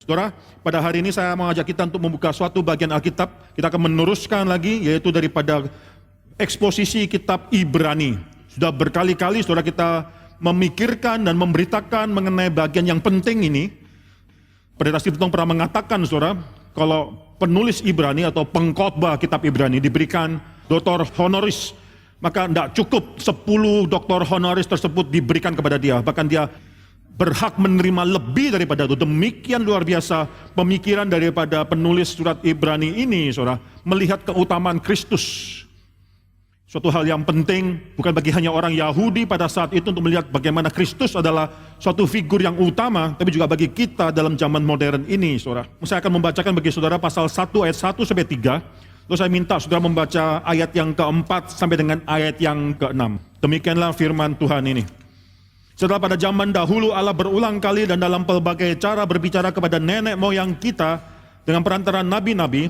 Saudara, pada hari ini saya mengajak kita untuk membuka suatu bagian Alkitab. Kita akan meneruskan lagi, yaitu daripada eksposisi kitab Ibrani. Sudah berkali-kali saudara kita memikirkan dan memberitakan mengenai bagian yang penting ini. Pendeta Stephen pernah mengatakan saudara, kalau penulis Ibrani atau pengkhotbah kitab Ibrani diberikan doktor honoris, maka tidak cukup 10 doktor honoris tersebut diberikan kepada dia. Bahkan dia berhak menerima lebih daripada itu. Demikian luar biasa pemikiran daripada penulis surat Ibrani ini, saudara, melihat keutamaan Kristus. Suatu hal yang penting, bukan bagi hanya orang Yahudi pada saat itu untuk melihat bagaimana Kristus adalah suatu figur yang utama, tapi juga bagi kita dalam zaman modern ini, saudara. Saya akan membacakan bagi saudara pasal 1 ayat 1 sampai 3. Lalu saya minta saudara membaca ayat yang keempat sampai dengan ayat yang keenam. Demikianlah firman Tuhan ini. Setelah pada zaman dahulu Allah berulang kali dan dalam pelbagai cara berbicara kepada nenek moyang kita dengan perantaran nabi-nabi,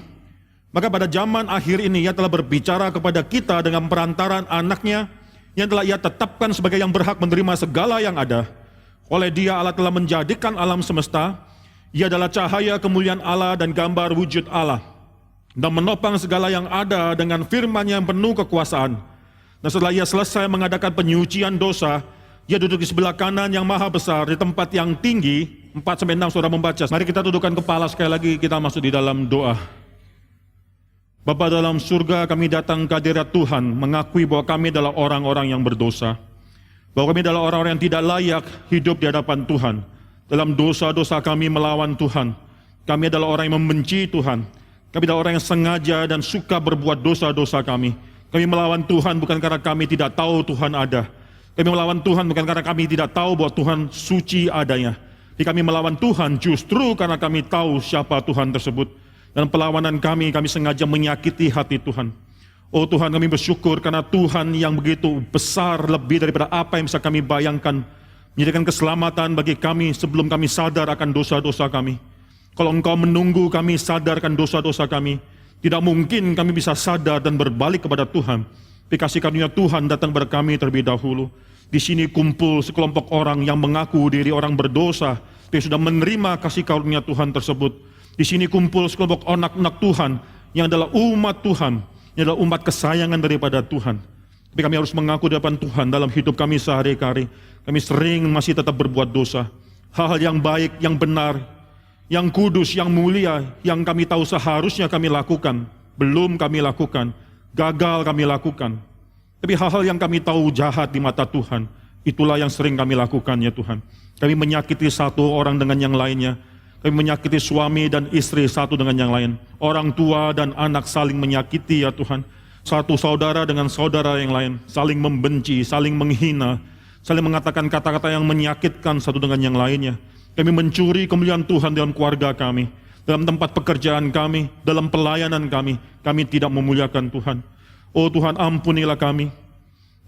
maka pada zaman akhir ini Ia telah berbicara kepada kita dengan perantaran anaknya yang telah Ia tetapkan sebagai yang berhak menerima segala yang ada. Oleh Dia Allah telah menjadikan alam semesta. Ia adalah cahaya kemuliaan Allah dan gambar wujud Allah, dan menopang segala yang ada dengan firman-Nya yang penuh kekuasaan. Dan setelah Ia selesai mengadakan penyucian dosa, Ia duduk di sebelah kanan yang maha besar di tempat yang tinggi. 4-6 saudara membaca. Mari kita dudukkan kepala sekali lagi, kita masuk di dalam doa. Bapa dalam surga, kami datang ke hadirat Tuhan, mengakui bahwa kami adalah orang-orang yang berdosa, bahwa kami adalah orang-orang yang tidak layak hidup di hadapan Tuhan. Dalam dosa-dosa kami melawan Tuhan, kami adalah orang yang membenci Tuhan, kami adalah orang yang sengaja dan suka berbuat dosa-dosa kami. Kami melawan Tuhan bukan karena kami tidak tahu Tuhan ada. Kami melawan Tuhan bukan karena kami tidak tahu bahwa Tuhan suci adanya. Tapi kami melawan Tuhan justru karena kami tahu siapa Tuhan tersebut. Dan perlawanan kami sengaja menyakiti hati Tuhan. Oh Tuhan, kami bersyukur karena Tuhan yang begitu besar lebih daripada apa yang bisa kami bayangkan, menyediakan keselamatan bagi kami sebelum kami sadar akan dosa-dosa kami. Kalau Engkau menunggu kami sadarkan dosa-dosa kami, tidak mungkin kami bisa sadar dan berbalik kepada Tuhan. Tapi kasih karunia Tuhan datang kepada kami terlebih dahulu. Di sini kumpul sekelompok orang yang mengaku diri orang berdosa, tapi sudah menerima kasih karunia Tuhan tersebut. Di sini kumpul sekelompok anak-anak Tuhan yang adalah umat Tuhan, yang adalah umat kesayangan daripada Tuhan. Tapi kami harus mengaku di hadapan Tuhan dalam hidup kami sehari-hari. Kami sering masih tetap berbuat dosa. Hal-hal yang baik, yang benar, yang kudus, yang mulia, yang kami tahu seharusnya kami lakukan, belum kami lakukan. Gagal kami lakukan. Tapi hal-hal yang kami tahu jahat di mata Tuhan, itulah yang sering kami lakukan ya Tuhan. Kami menyakiti satu orang dengan yang lainnya. Kami menyakiti suami dan istri satu dengan yang lain. Orang tua dan anak saling menyakiti ya Tuhan. Satu saudara dengan saudara yang lain. Saling membenci, saling menghina. Saling mengatakan kata-kata yang menyakitkan satu dengan yang lainnya. Kami mencuri kemuliaan Tuhan dalam keluarga kami. Dalam tempat pekerjaan kami, dalam pelayanan kami tidak memuliakan Tuhan. Oh Tuhan, ampunilah kami.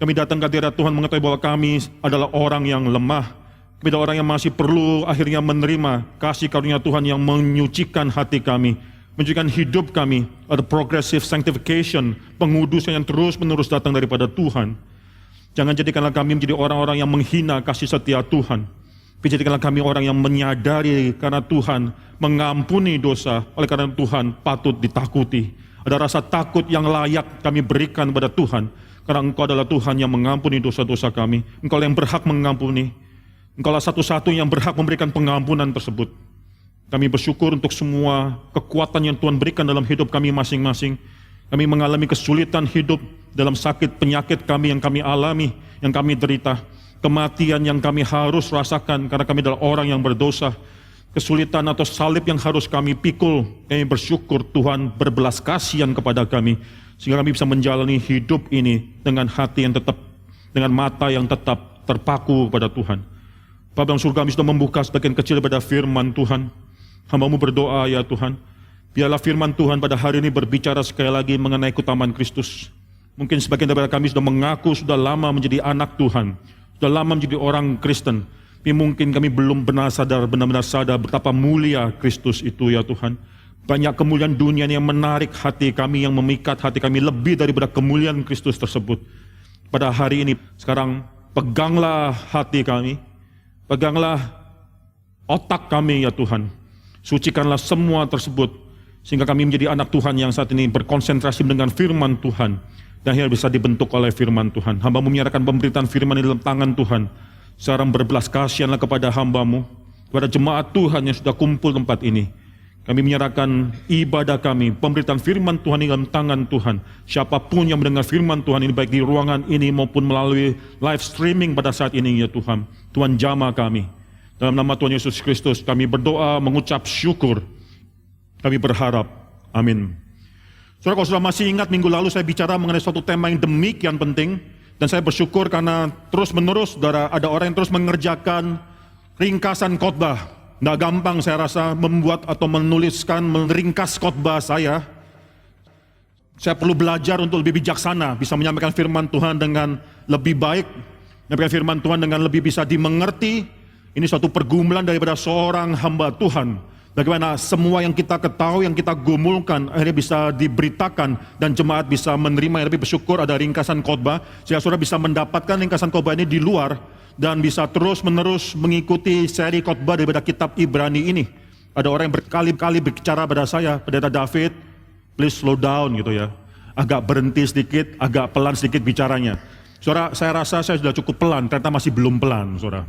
Kami datang ke hadirat Tuhan mengetahui bahwa kami adalah orang yang lemah. Kami adalah orang yang masih perlu akhirnya menerima kasih karunia Tuhan yang menyucikan hati kami, menyucikan hidup kami. Ada progressive sanctification, pengudusan yang terus-menerus datang daripada Tuhan. Jangan jadikanlah kami menjadi orang-orang yang menghina kasih setia Tuhan. Jadikanlah kami orang yang menyadari karena Tuhan mengampuni dosa, oleh karena Tuhan patut ditakuti. Ada rasa takut yang layak kami berikan kepada Tuhan, karena Engkau adalah Tuhan yang mengampuni dosa-dosa kami. Engkau yang berhak mengampuni. Engkau lah satu-satunya yang berhak memberikan pengampunan tersebut. Kami bersyukur untuk semua kekuatan yang Tuhan berikan dalam hidup kami masing-masing. Kami mengalami kesulitan hidup dalam sakit penyakit kami yang kami alami, yang kami derita. Kematian yang kami harus rasakan karena kami adalah orang yang berdosa. Kesulitan atau salib yang harus kami pikul. Kami bersyukur Tuhan berbelas kasihan kepada kami, sehingga kami bisa menjalani hidup ini dengan hati yang tetap, dengan mata yang tetap terpaku kepada Tuhan. Bapa dalam surga, kami sudah membuka sebagian kecil daripada firman Tuhan. Hamba-Mu berdoa ya Tuhan, biarlah firman Tuhan pada hari ini berbicara sekali lagi mengenai keutamaan Kristus. Mungkin sebagian daripada kami sudah mengaku sudah lama menjadi anak Tuhan, sudah lama menjadi orang Kristen, tapi mungkin kami belum benar-benar sadar betapa mulia Kristus itu ya Tuhan. Banyak kemuliaan dunia yang menarik hati kami, yang memikat hati kami lebih daripada kemuliaan Kristus tersebut. Pada hari ini, sekarang peganglah hati kami, peganglah otak kami ya Tuhan, Sucikanlah semua tersebut, sehingga kami menjadi anak Tuhan yang saat ini berkonsentrasi dengan firman Tuhan, dan akhirnya bisa dibentuk oleh firman Tuhan. Hamba-Mu menyerahkan pemberitaan firman di dalam tangan Tuhan. Sekarang berbelas kasihanlah kepada hamba-Mu, kepada jemaat Tuhan yang sudah kumpul tempat ini. Kami menyerahkan ibadah kami, pemberitaan firman Tuhan di dalam tangan Tuhan. Siapapun yang mendengar firman Tuhan ini, baik di ruangan ini maupun melalui live streaming pada saat ini, ya Tuhan. Tuhan jamah kami. Dalam nama Tuhan Yesus Kristus kami berdoa, mengucap syukur. Kami berharap. Amin. Saudara, kalau sudah masih ingat minggu lalu saya bicara mengenai suatu tema yang demikian penting. Dan saya bersyukur karena terus menerus saudara, ada orang yang terus mengerjakan ringkasan khotbah. Nggak gampang saya rasa membuat atau menuliskan, meringkas khotbah saya. Saya perlu belajar untuk lebih bijaksana, bisa menyampaikan firman Tuhan dengan lebih baik, menyampaikan firman Tuhan dengan lebih bisa dimengerti. Ini suatu pergumulan daripada seorang hamba Tuhan. Bagaimana semua yang kita ketahui, yang kita gumulkan, akhirnya bisa diberitakan dan jemaat bisa menerima. Yang lebih bersyukur ada ringkasan khotbah, sehingga saudara bisa mendapatkan ringkasan khotbah ini di luar dan bisa terus-menerus mengikuti seri khotbah daripada kitab Ibrani ini. Ada orang yang berkali-kali berbicara pada saya, Pendeta David, please slow down gitu ya. Agak berhenti sedikit, agak pelan sedikit bicaranya. Saudara, saya rasa saya sudah cukup pelan, ternyata masih belum pelan, saudara.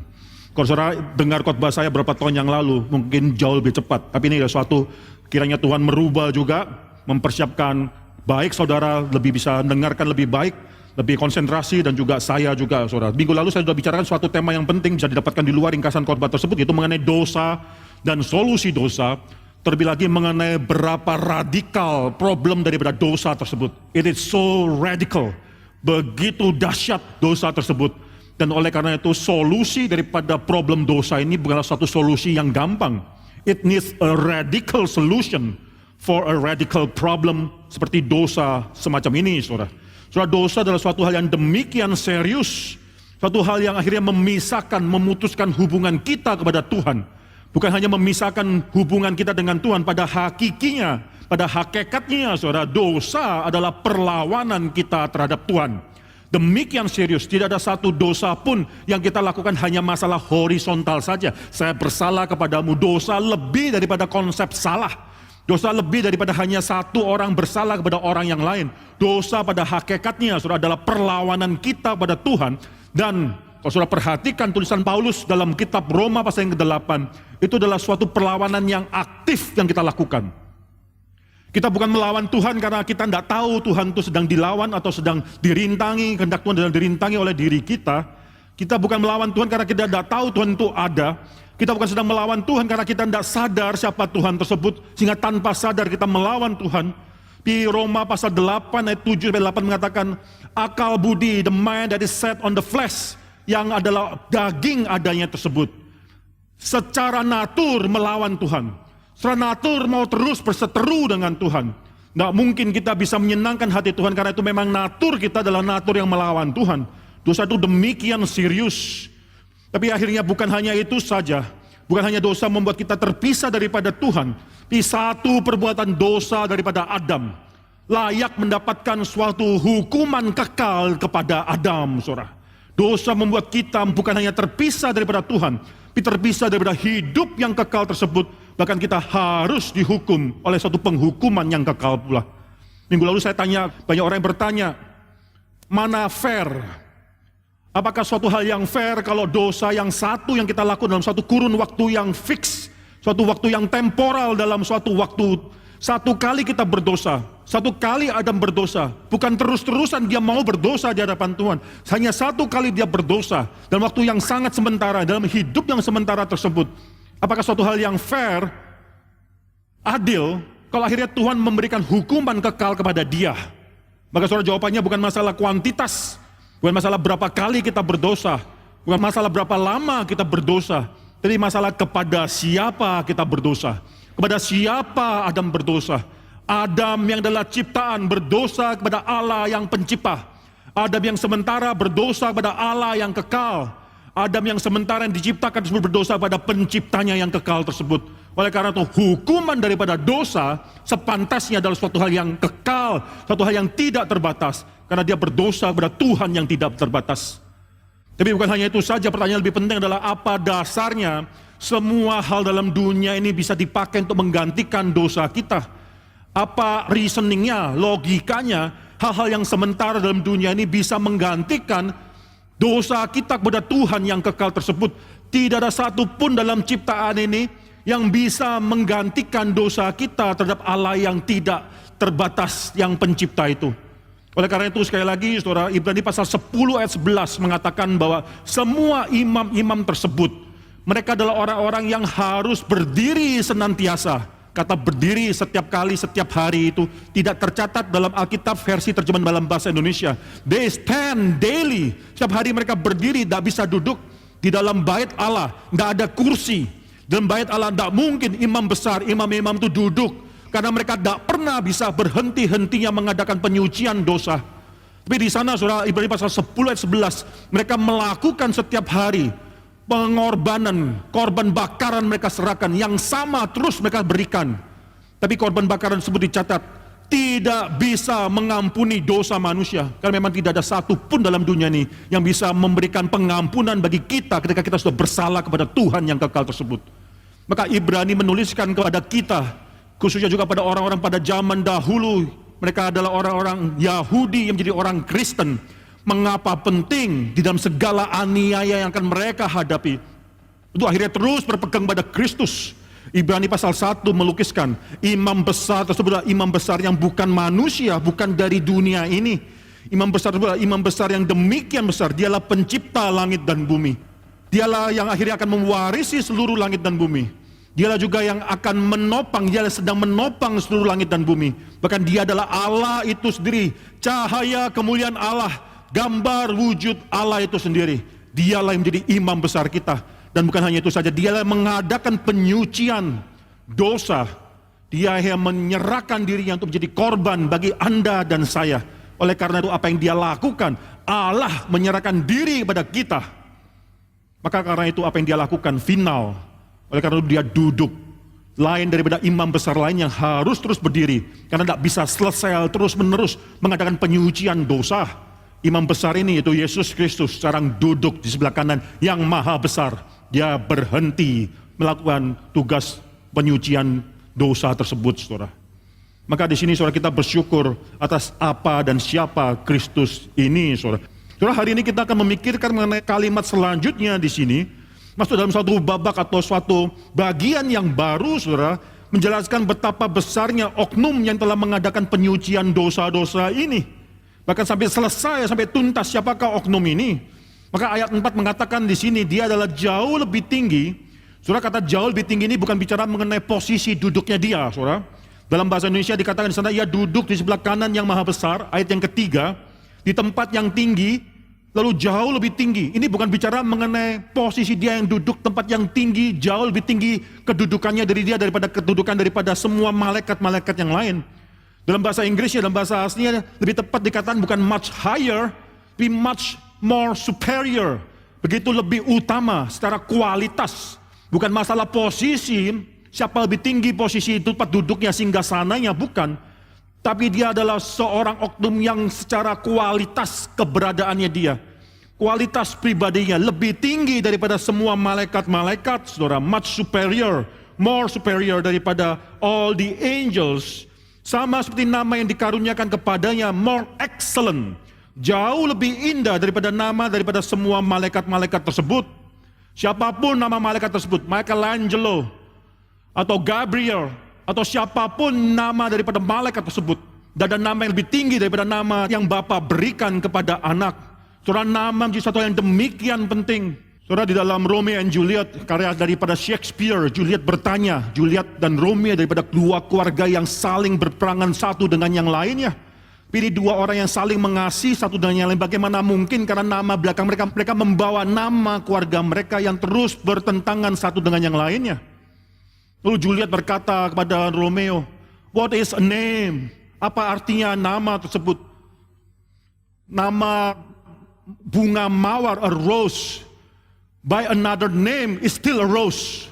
Kalau saudara dengar khotbah saya beberapa tahun yang lalu, mungkin jauh lebih cepat. Tapi ini adalah suatu kiranya Tuhan merubah juga, mempersiapkan baik saudara lebih bisa dengarkan lebih baik, lebih konsentrasi, dan juga saya juga, saudara. Minggu lalu saya sudah bicarakan suatu tema yang penting bisa didapatkan di luar ringkasan khotbah tersebut, yaitu mengenai dosa dan solusi dosa. Terlebih lagi mengenai berapa radikal problem daripada dosa tersebut. It is so radical, begitu dahsyat dosa tersebut. Dan oleh karena itu solusi daripada problem dosa ini bukanlah satu solusi yang gampang. It needs a radical solution for a radical problem seperti dosa semacam ini, saudara. Saudara, dosa adalah suatu hal yang demikian serius, suatu hal yang akhirnya memisahkan, memutuskan hubungan kita kepada Tuhan. Bukan hanya memisahkan hubungan kita dengan Tuhan, pada hakikinya, pada hakikatnya, saudara, dosa adalah perlawanan kita terhadap Tuhan. Demikian serius, tidak ada satu dosa pun yang kita lakukan hanya masalah horizontal saja. Saya bersalah kepadamu, dosa lebih daripada konsep salah. Dosa lebih daripada hanya satu orang bersalah kepada orang yang lain. Dosa pada hakikatnya, saudara, adalah perlawanan kita pada Tuhan. Dan kalau saudara perhatikan tulisan Paulus dalam kitab Roma pasal yang ke-8, itu adalah suatu perlawanan yang aktif yang kita lakukan. Kita bukan melawan Tuhan karena kita tidak tahu Tuhan itu sedang dilawan atau sedang dirintangi, kehendak Tuhan sedang dirintangi oleh diri kita. Kita bukan melawan Tuhan karena kita tidak tahu Tuhan itu ada. Kita bukan sedang melawan Tuhan karena kita tidak sadar siapa Tuhan tersebut, sehingga tanpa sadar kita melawan Tuhan. Di Roma pasal 8 ayat 7-8 mengatakan, akal budi, the mind that is set on the flesh, yang adalah daging adanya tersebut, secara natur melawan Tuhan. Secara natur mau terus berseteru dengan Tuhan. Nggak mungkin kita bisa menyenangkan hati Tuhan, karena itu memang natur kita adalah natur yang melawan Tuhan. Dosa itu demikian serius. Tapi akhirnya bukan hanya itu saja. Bukan hanya dosa membuat kita terpisah daripada Tuhan. Tapi satu perbuatan dosa daripada Adam layak mendapatkan suatu hukuman kekal kepada Adam, saudara. Dosa membuat kita bukan hanya terpisah daripada Tuhan, tapi terpisah daripada hidup yang kekal tersebut. Bahkan kita harus dihukum oleh suatu penghukuman yang kekal pula. Minggu lalu saya tanya, banyak orang yang bertanya, mana fair? Apakah suatu hal yang fair kalau dosa yang satu yang kita lakukan dalam suatu kurun waktu yang fix, suatu waktu yang temporal dalam suatu waktu, satu kali kita berdosa, satu kali Adam berdosa, bukan terus-terusan dia mau berdosa di hadapan Tuhan, hanya satu kali dia berdosa dalam waktu yang sangat sementara, dalam hidup yang sementara tersebut. Apakah suatu hal yang fair, adil, kalau akhirnya Tuhan memberikan hukuman kekal kepada dia? Maka saudara, jawabannya bukan masalah kuantitas, bukan masalah berapa kali kita berdosa, bukan masalah berapa lama kita berdosa, tapi masalah kepada siapa kita berdosa. Kepada siapa Adam berdosa? Adam yang adalah ciptaan berdosa kepada Allah yang pencipta. Adam yang sementara berdosa kepada Allah yang kekal. Adam yang sementara yang diciptakan tersebut berdosa pada penciptanya yang kekal tersebut. Oleh karena itu hukuman daripada dosa sepantasnya adalah suatu hal yang kekal, suatu hal yang tidak terbatas. Karena dia berdosa kepada Tuhan yang tidak terbatas. Tapi bukan hanya itu saja, pertanyaan lebih penting adalah apa dasarnya semua hal dalam dunia ini bisa dipakai untuk menggantikan dosa kita? Apa reasoningnya, logikanya, hal-hal yang sementara dalam dunia ini bisa menggantikan dosa kita kepada Tuhan yang kekal tersebut? Tidak ada satupun dalam ciptaan ini yang bisa menggantikan dosa kita terhadap Allah yang tidak terbatas, yang pencipta itu. Oleh karena itu sekali lagi saudara, Ibrani pasal 10 ayat 11 mengatakan bahwa semua imam-imam tersebut, mereka adalah orang-orang yang harus berdiri senantiasa. Kata berdiri setiap kali, setiap hari itu tidak tercatat dalam Alkitab versi terjemahan dalam bahasa Indonesia. They stand daily. Setiap hari mereka berdiri, tidak bisa duduk di dalam bait Allah. Tidak ada kursi. Dalam bait Allah tidak mungkin imam besar, imam-imam itu duduk. Karena mereka tidak pernah bisa berhenti-hentinya mengadakan penyucian dosa. Tapi di sana saudara, Ibrani pasal 10 ayat 11, mereka melakukan setiap hari pengorbanan, korban bakaran mereka serahkan, yang sama terus mereka berikan. Tapi korban bakaran tersebut dicatat tidak bisa mengampuni dosa manusia, karena memang tidak ada satu pun dalam dunia ini yang bisa memberikan pengampunan bagi kita ketika kita sudah bersalah kepada Tuhan yang kekal tersebut. Maka Ibrani menuliskan kepada kita, khususnya juga pada orang-orang pada zaman dahulu, mereka adalah orang-orang Yahudi yang menjadi orang Kristen. Mengapa penting di dalam segala aniaya yang akan mereka hadapi, itu akhirnya terus berpegang pada Kristus. Ibrani pasal 1 melukiskan imam besar tersebut adalah imam besar yang bukan manusia, bukan dari dunia ini. Imam besar tersebut adalah imam besar yang demikian besar. Dialah pencipta langit dan bumi. Dialah yang akhirnya akan mewarisi seluruh langit dan bumi. Dialah juga yang akan menopang, dia sedang menopang seluruh langit dan bumi. Bahkan dia adalah Allah itu sendiri, cahaya kemuliaan Allah, gambar wujud Allah itu sendiri. Dialah yang menjadi imam besar kita. Dan bukan hanya itu saja, dialah yang mengadakan penyucian dosa. Dia yang menyerahkan dirinya untuk menjadi korban bagi Anda dan saya. Oleh karena itu apa yang dia lakukan, Allah menyerahkan diri kepada kita. Maka karena itu apa yang dia lakukan final. Oleh karena itu dia duduk, lain daripada imam besar lain yang harus terus berdiri, karena tidak bisa selesai terus menerus mengadakan penyucian dosa. Imam besar ini yaitu Yesus Kristus sekarang duduk di sebelah kanan yang maha besar. Dia berhenti melakukan tugas penyucian dosa tersebut, saudara. Maka di sini saudara, kita bersyukur atas apa dan siapa Kristus ini, saudara. Saudara, hari ini kita akan memikirkan mengenai kalimat selanjutnya di sini. Masuk dalam suatu babak atau suatu bagian yang baru, saudara, menjelaskan betapa besarnya oknum yang telah mengadakan penyucian dosa-dosa ini. Bahkan sampai selesai, sampai tuntas siapakah oknum ini. Maka ayat 4 mengatakan di sini dia adalah jauh lebih tinggi. Saudara, kata jauh lebih tinggi ini bukan bicara mengenai posisi duduknya dia, saudara. Dalam bahasa Indonesia dikatakan di sana ia duduk di sebelah kanan yang maha besar, ayat yang ketiga, di tempat yang tinggi. Lalu jauh lebih tinggi, ini bukan bicara mengenai posisi dia yang duduk tempat yang tinggi, jauh lebih tinggi kedudukannya dari dia daripada kedudukan daripada semua malaikat-malaikat yang lain. Dalam bahasa Inggrisnya, dalam bahasa aslinya lebih tepat dikatakan bukan much higher, tapi much more superior. Begitu lebih utama secara kualitas. Bukan masalah posisi, siapa lebih tinggi posisi tempat duduknya singgasananya, bukan. Tapi dia adalah seorang oknum yang secara kualitas keberadaannya dia, kualitas pribadinya lebih tinggi daripada semua malaikat-malaikat, saudara. Much superior, more superior daripada all the angels. Sama seperti nama yang dikaruniakan kepadanya, more excellent, jauh lebih indah daripada nama daripada semua malaikat-malaikat tersebut. Siapapun nama malaikat tersebut, Michelangelo atau Gabriel, atau siapapun nama daripada malaikat tersebut, tidak ada nama yang lebih tinggi daripada nama yang Bapa berikan kepada anak. Saudara, nama menjadi satu yang demikian penting. Saudara, di dalam Romeo and Juliet, karya daripada Shakespeare, Juliet bertanya, Juliet dan Romeo daripada dua keluarga yang saling berperangan satu dengan yang lainnya. Pilih dua orang yang saling mengasihi satu dengan yang lain. Bagaimana mungkin, karena nama belakang mereka membawa nama keluarga mereka yang terus bertentangan satu dengan yang lainnya. Lalu Juliet berkata kepada Romeo, "What is a name?" Apa artinya nama tersebut? Nama bunga mawar, a rose, by another name is still a rose.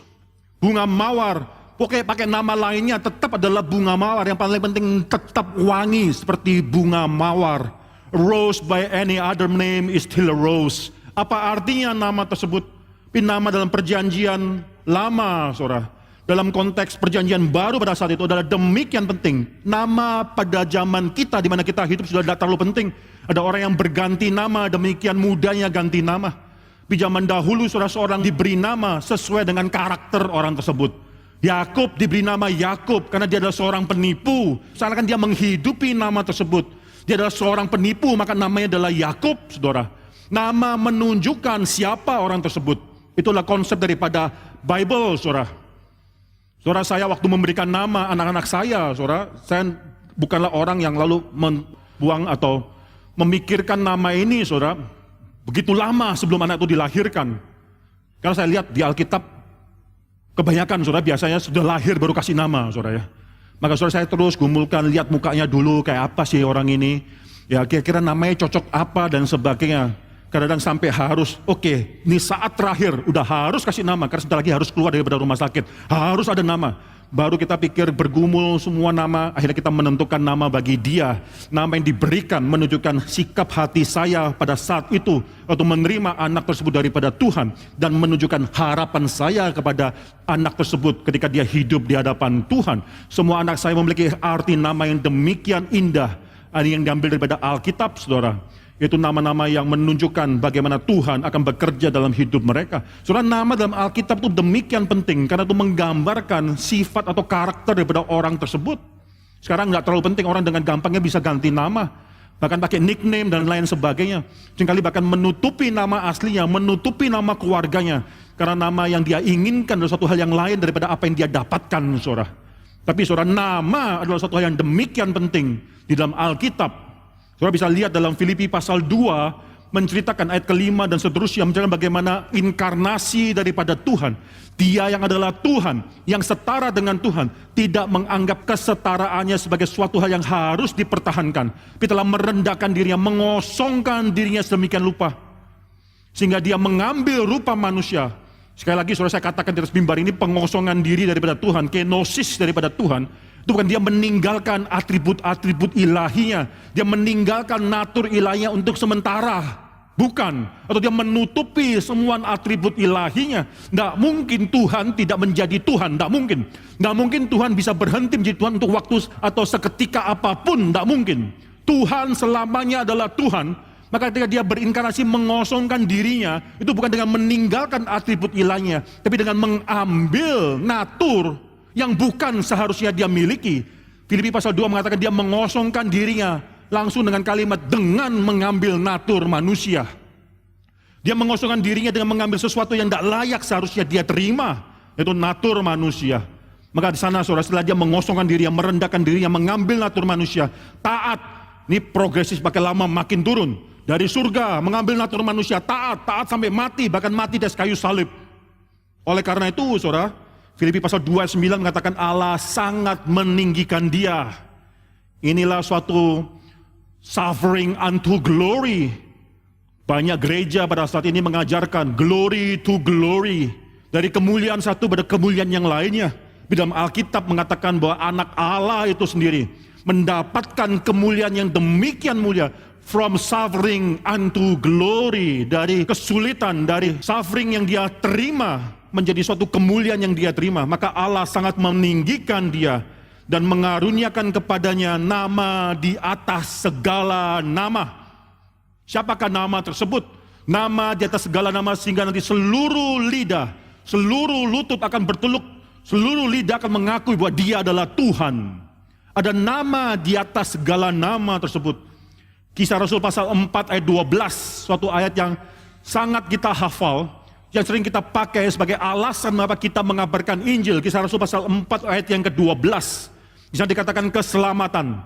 Bunga mawar, pokoknya pakai nama lainnya tetap adalah bunga mawar. Yang paling penting tetap wangi seperti bunga mawar. Rose by any other name is still a rose. Apa artinya nama tersebut? Nama dalam perjanjian lama, saudara. Dalam konteks perjanjian baru pada saat itu adalah demikian penting. Nama pada zaman kita, di mana kita hidup, sudah tidak terlalu penting. Ada orang yang berganti nama, demikian mudahnya ganti nama. Di zaman dahulu, saudara, seorang diberi nama sesuai dengan karakter orang tersebut. Yakub diberi nama Yakub karena dia adalah seorang penipu. Seakan dia menghidupi nama tersebut. Dia adalah seorang penipu, maka namanya adalah Yakub, saudara. Nama menunjukkan siapa orang tersebut. Itulah konsep daripada Bible, saudara. Saudara, saya waktu memberikan nama anak-anak saya, saudara, saya bukanlah orang yang lalu membuang atau memikirkan nama ini, saudara, begitu lama sebelum anak itu dilahirkan. Karena saya lihat di Alkitab, kebanyakan saudara biasanya sudah lahir baru kasih nama, saudara ya. Maka saudara, saya terus gumulkan, lihat mukanya dulu, kayak apa sih orang ini. Ya kira-kira namanya cocok apa dan sebagainya. Kadang-kadang sampai harus, oke, ini saat terakhir, udah harus kasih nama, karena sebentar lagi harus keluar daripada rumah sakit, harus ada nama. Baru kita pikir bergumul semua nama, akhirnya kita menentukan nama bagi dia. Nama yang diberikan menunjukkan sikap hati saya pada saat itu, atau menerima anak tersebut daripada Tuhan, dan menunjukkan harapan saya kepada anak tersebut ketika dia hidup di hadapan Tuhan. Semua anak saya memiliki arti nama yang demikian indah, yang diambil daripada Alkitab, saudara. Itu nama-nama yang menunjukkan bagaimana Tuhan akan bekerja dalam hidup mereka. Saudara, nama dalam Alkitab itu demikian penting karena itu menggambarkan sifat atau karakter daripada orang tersebut. Sekarang nggak terlalu penting, orang dengan gampangnya bisa ganti nama, bahkan pakai nickname dan lain sebagainya. Seringkali bahkan menutupi nama aslinya, menutupi nama keluarganya, karena nama yang dia inginkan adalah suatu hal yang lain daripada apa yang dia dapatkan, saudara. Tapi saudara, nama adalah suatu hal yang demikian penting di dalam Alkitab. Saudara bisa lihat dalam Filipi pasal 2, menceritakan ayat ke-5 dan seterusnya, menceritakan bagaimana inkarnasi daripada Tuhan. Dia yang adalah Tuhan, yang setara dengan Tuhan, tidak menganggap kesetaraannya sebagai suatu hal yang harus dipertahankan. Tapi telah merendahkan dirinya, mengosongkan dirinya sedemikian rupa, sehingga dia mengambil rupa manusia. Sekali lagi saudara, saya katakan di atas mimbar ini, pengosongan diri daripada Tuhan, kenosis daripada Tuhan, itu bukan dia meninggalkan atribut-atribut ilahinya, dia meninggalkan natur ilahinya untuk sementara, bukan. Atau dia menutupi semua atribut ilahinya. Tidak mungkin Tuhan tidak menjadi Tuhan, tidak mungkin. Tidak mungkin Tuhan bisa berhenti menjadi Tuhan untuk waktu atau seketika apapun, tidak mungkin. Tuhan selamanya adalah Tuhan. Maka ketika dia berinkarnasi, mengosongkan dirinya, itu bukan dengan meninggalkan atribut ilahnya, tapi dengan mengambil natur yang bukan seharusnya dia miliki. Filipi pasal 2 mengatakan dia mengosongkan dirinya langsung dengan kalimat dengan mengambil natur manusia. Dia mengosongkan dirinya dengan mengambil sesuatu yang tidak layak seharusnya dia terima, yaitu natur manusia. Maka di sana saudara, setelah dia mengosongkan dirinya, merendahkan dirinya, mengambil natur manusia, taat. Ini progresif, makin lama makin turun. Dari surga mengambil natur manusia, taat sampai mati, bahkan mati di atas kayu salib. Oleh karena itu saudara, Filipi pasal 2 ayat 9 mengatakan Allah sangat meninggikan dia. Inilah suatu suffering unto glory. Banyak gereja pada saat ini mengajarkan glory to glory, dari kemuliaan satu pada kemuliaan yang lainnya. Di dalam Alkitab mengatakan bahwa anak Allah itu sendiri mendapatkan kemuliaan yang demikian mulia, from suffering unto glory, dari kesulitan, dari suffering yang dia terima menjadi suatu kemuliaan yang dia terima. Maka Allah sangat meninggikan dia dan mengaruniakan kepadanya nama di atas segala nama. Siapakah nama tersebut? Nama di atas segala nama, sehingga nanti seluruh lidah, seluruh lutut akan berteluk, seluruh lidah akan mengakui bahwa dia adalah Tuhan. Ada nama di atas segala nama tersebut. Kisah Rasul pasal 4 ayat 12, suatu ayat yang sangat kita hafal, yang sering kita pakai sebagai alasan mengapa kita mengabarkan Injil. Kisah Rasul pasal 4 ayat yang ke-12. Di sana dikatakan keselamatan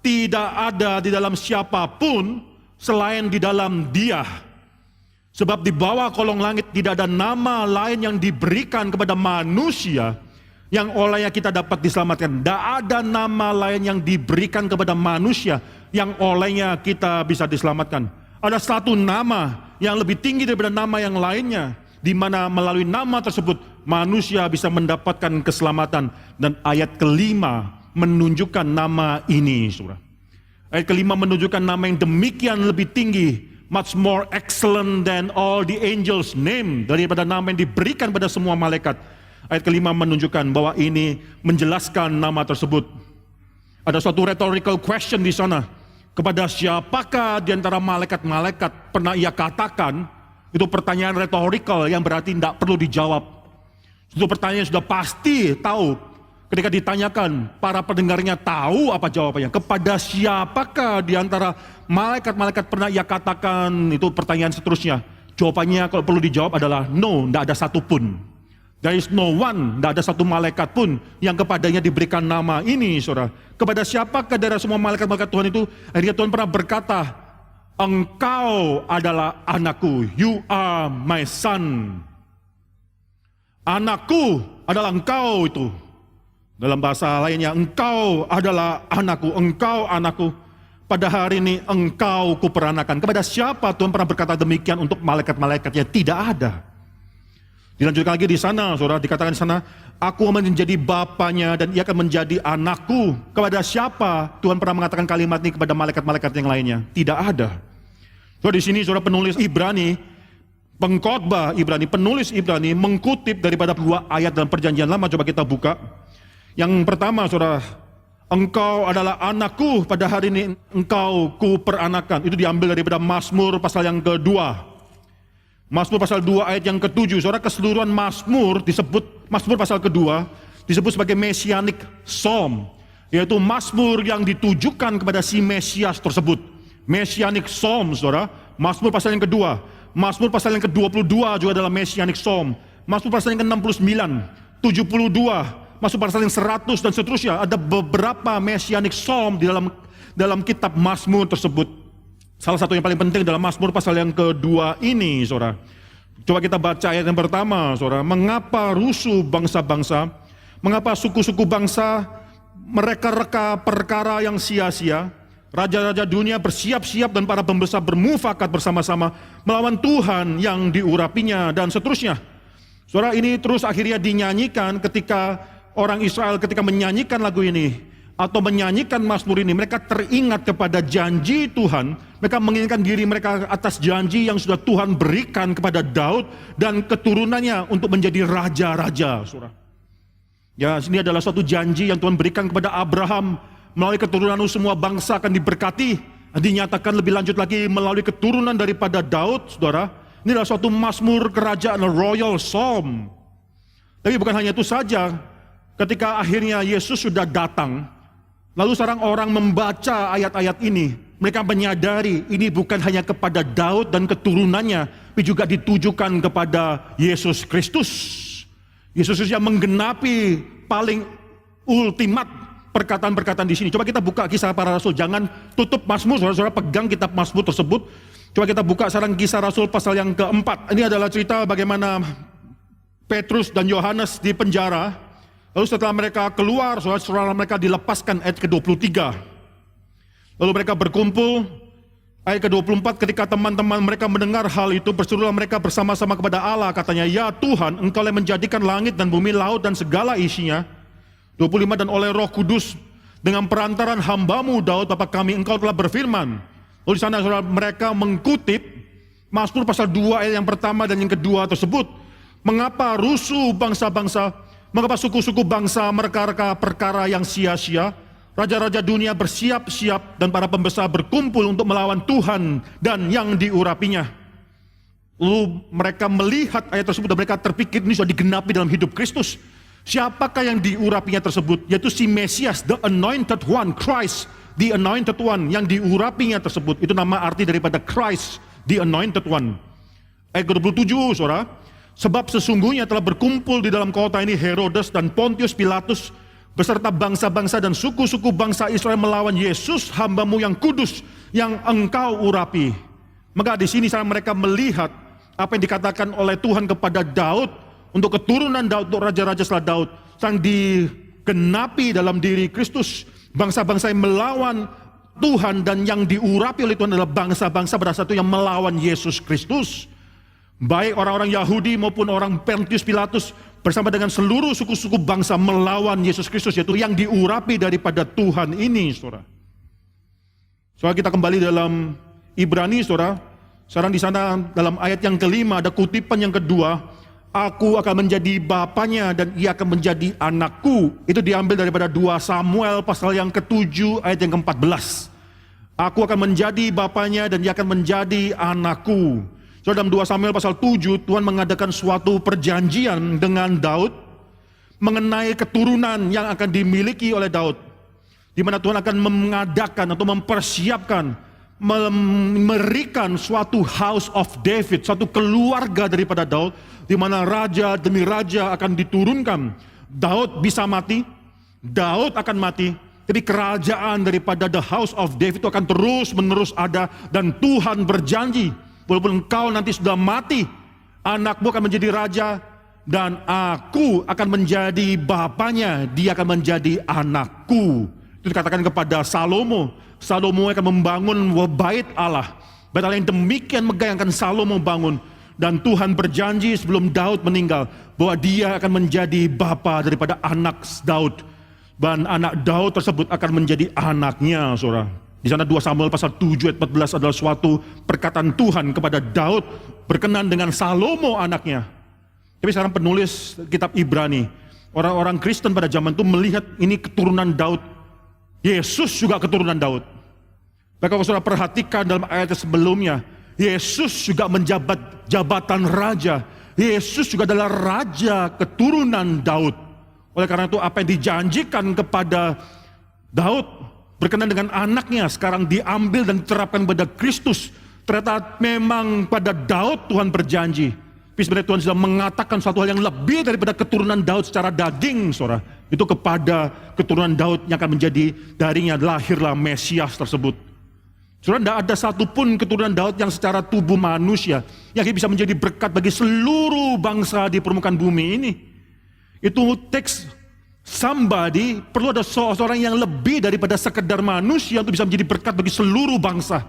tidak ada di dalam siapapun selain di dalam Dia. Sebab di bawah kolong langit tidak ada nama lain yang diberikan kepada manusia yang olehnya kita dapat diselamatkan. Tidak ada nama lain yang diberikan kepada manusia yang olehnya kita bisa diselamatkan. Ada satu nama yang lebih tinggi daripada nama yang lainnya, di mana melalui nama tersebut manusia bisa mendapatkan keselamatan. Dan ayat kelima menunjukkan nama ini, saudara. Ayat kelima menunjukkan nama yang demikian lebih tinggi, much more excellent than all the angels name, daripada nama yang diberikan pada semua malaikat. Ayat kelima menunjukkan bahwa ini menjelaskan nama tersebut. Ada suatu rhetorical question di sana. Kepada siapakah di antara malaikat-malaikat pernah ia katakan? Itu pertanyaan rhetorical yang berarti tidak perlu dijawab. Itu pertanyaan yang sudah pasti tahu. Ketika ditanyakan, para pendengarnya tahu apa jawabannya. Kepada siapakah di antara malaikat-malaikat pernah ia katakan? Itu pertanyaan seterusnya. Jawabannya kalau perlu dijawab adalah no, tidak ada satupun. There is no one, tidak ada satu malaikat pun yang kepadanya diberikan nama ini, saudara. Kepada siapakah dari semua malaikat-malaikat Tuhan itu? Akhirnya Tuhan pernah berkata, engkau adalah anakku, you are my son. Anakku adalah engkau itu. Dalam bahasa lainnya, engkau adalah anakku, engkau anakku. Pada hari ini engkau kuperanakan. Kepada siapa Tuhan pernah berkata demikian untuk malaikat-malaikatnya? Tidak ada. Dilanjutkan lagi di sana, saudara, dikatakan di sana, aku menjadi bapanya dan ia akan menjadi anakku. Kepada siapa Tuhan pernah mengatakan kalimat ini kepada malaikat-malaikat yang lainnya? Tidak ada. So, di sini saudara penulis Ibrani, pengkhotbah Ibrani, penulis Ibrani mengutip daripada dua ayat dalam Perjanjian Lama. Coba kita buka. Yang pertama, saudara, engkau adalah anakku, pada hari ini engkau kuperanakan. Itu diambil daripada Mazmur pasal yang kedua. Mazmur pasal 2 ayat yang ke-7. Saudara, keseluruhan Mazmur disebut, Mazmur pasal kedua disebut sebagai Messianic Psalm, yaitu Mazmur yang ditujukan kepada si Mesias tersebut. Messianic Psalm, saudara. Mazmur pasal yang kedua. Mazmur pasal yang ke-22 juga adalah Messianic Psalm. Mazmur pasal yang ke-69, 72, Mazmur pasal yang 100 dan seterusnya. Ada beberapa Messianic Psalm di dalam kitab Mazmur tersebut. Salah satu yang paling penting dalam Mazmur pasal yang kedua ini, saudara. Coba kita baca ayat yang pertama, saudara. Mengapa rusuh bangsa-bangsa, mengapa suku-suku bangsa mereka reka perkara yang sia-sia? Raja-raja dunia bersiap-siap dan para pembesar bermufakat bersama-sama melawan Tuhan yang diurapinya, dan seterusnya. Saudara, ini terus akhirnya dinyanyikan ketika orang Israel ketika menyanyikan lagu ini atau menyanyikan Mazmur ini, mereka teringat kepada janji Tuhan. Mereka mengingatkan diri mereka atas janji yang sudah Tuhan berikan kepada Daud dan keturunannya untuk menjadi raja-raja, saudara. Ya, ini adalah suatu janji yang Tuhan berikan kepada Abraham, melalui keturunanmu semua bangsa akan diberkati. Dinyatakan lebih lanjut lagi melalui keturunan daripada Daud, saudara. Ini adalah suatu Mazmur kerajaan, royal psalm. Tapi bukan hanya itu saja. Ketika akhirnya Yesus sudah datang, lalu sekarang orang membaca ayat-ayat ini, mereka menyadari ini bukan hanya kepada Daud dan keturunannya, tapi juga ditujukan kepada Yesus Kristus. Yesus yang menggenapi paling ultimat perkataan-perkataan di sini. Coba kita buka Kisah Para Rasul, jangan tutup Mazmur, saudara-saudara, pegang kitab Mazmur tersebut. Coba kita buka sekarang Kisah Rasul pasal yang keempat. Ini adalah cerita bagaimana Petrus dan Yohanes di penjara. Lalu setelah mereka keluar, setelah mereka dilepaskan, ayat ke-23. Lalu mereka berkumpul, ayat ke-24, ketika teman-teman mereka mendengar hal itu, berserulah mereka bersama-sama kepada Allah, katanya, ya Tuhan, engkau yang menjadikan langit dan bumi, laut dan segala isinya. 25, dan oleh Roh Kudus, dengan perantaran hambamu Daud, Bapa kami, engkau telah berfirman. Lalu di sana saudara, mereka mengutip Mazmur pasal 2 ayat yang pertama dan yang kedua tersebut. Mengapa rusuh bangsa-bangsa, mengapa suku-suku bangsa mereka-reka perkara yang sia-sia? Raja-raja dunia bersiap-siap dan para pembesar berkumpul untuk melawan Tuhan dan yang diurapinya. Lalu mereka melihat ayat tersebut dan mereka terpikir ini sudah digenapi dalam hidup Kristus. Siapakah yang diurapinya tersebut? Yaitu si Mesias, the anointed one, Christ, the anointed one, yang diurapinya tersebut. Itu nama arti daripada Christ, the anointed one. Ayat ke-27, saudara. Sebab sesungguhnya telah berkumpul di dalam kota ini Herodes dan Pontius Pilatus beserta bangsa-bangsa dan suku-suku bangsa Israel melawan Yesus, hambamu yang kudus, yang engkau urapi. Maka di sini mereka melihat apa yang dikatakan oleh Tuhan kepada Daud, untuk keturunan Daud, untuk raja-raja setelah Daud, sang digenapi dalam diri Kristus. Bangsa-bangsa yang melawan Tuhan dan yang diurapi oleh Tuhan adalah bangsa-bangsa pada satu yang melawan Yesus Kristus. Baik orang-orang Yahudi maupun orang Pontius Pilatus bersama dengan seluruh suku-suku bangsa melawan Yesus Kristus, yaitu yang diurapi daripada Tuhan ini, saudara. Saudara, kita kembali dalam Ibrani, saudara. Sekarang di sana dalam ayat yang kelima ada kutipan yang kedua. Aku akan menjadi bapanya dan ia akan menjadi anakku. Itu diambil daripada 2 Samuel pasal yang ke-7 ayat yang ke-14. Aku akan menjadi bapanya dan ia akan menjadi anakku. So, dalam 2 Samuel pasal 7, Tuhan mengadakan suatu perjanjian dengan Daud mengenai keturunan yang akan dimiliki oleh Daud. Di mana Tuhan akan mengadakan atau mempersiapkan, memberikan suatu house of David, suatu keluarga daripada Daud, di mana raja demi raja akan diturunkan. Daud bisa mati, Daud akan mati, tapi kerajaan daripada the house of David itu akan terus menerus ada. Dan Tuhan berjanji, walaupun engkau nanti sudah mati, anakmu akan menjadi raja, dan aku akan menjadi bapanya, dia akan menjadi anakku. Itu dikatakan kepada Salomo. Salomo akan membangun bait Allah. Bait Allah yang demikian megah yang akan Salomo bangun. Dan Tuhan berjanji sebelum Daud meninggal bahwa dia akan menjadi bapa daripada anak Daud. Dan anak Daud tersebut akan menjadi anaknya, saudara. Di sana 2 Samuel pasal 7 ayat 14 adalah suatu perkataan Tuhan kepada Daud berkenan dengan Salomo anaknya. Tapi sekarang penulis kitab Ibrani, orang-orang Kristen pada zaman itu melihat ini keturunan Daud. Yesus juga keturunan Daud. Maka kalau saudara perhatikan dalam ayat sebelumnya, Yesus juga menjabat jabatan raja. Yesus juga adalah raja keturunan Daud. Oleh karena itu apa yang dijanjikan kepada Daud berkenan dengan anaknya sekarang diambil dan diterapkan pada Kristus. Ternyata memang pada Daud Tuhan berjanji. Tapi sebenarnya Tuhan sudah mengatakan suatu hal yang lebih daripada keturunan Daud secara daging, saudara. Itu kepada keturunan Daud yang akan menjadi darinya lahirlah Mesias tersebut. Saudara, tidak ada satupun keturunan Daud yang secara tubuh manusia yang bisa menjadi berkat bagi seluruh bangsa di permukaan bumi ini. Itu teks somebody, perlu ada seorang yang lebih daripada sekedar manusia untuk bisa menjadi berkat bagi seluruh bangsa.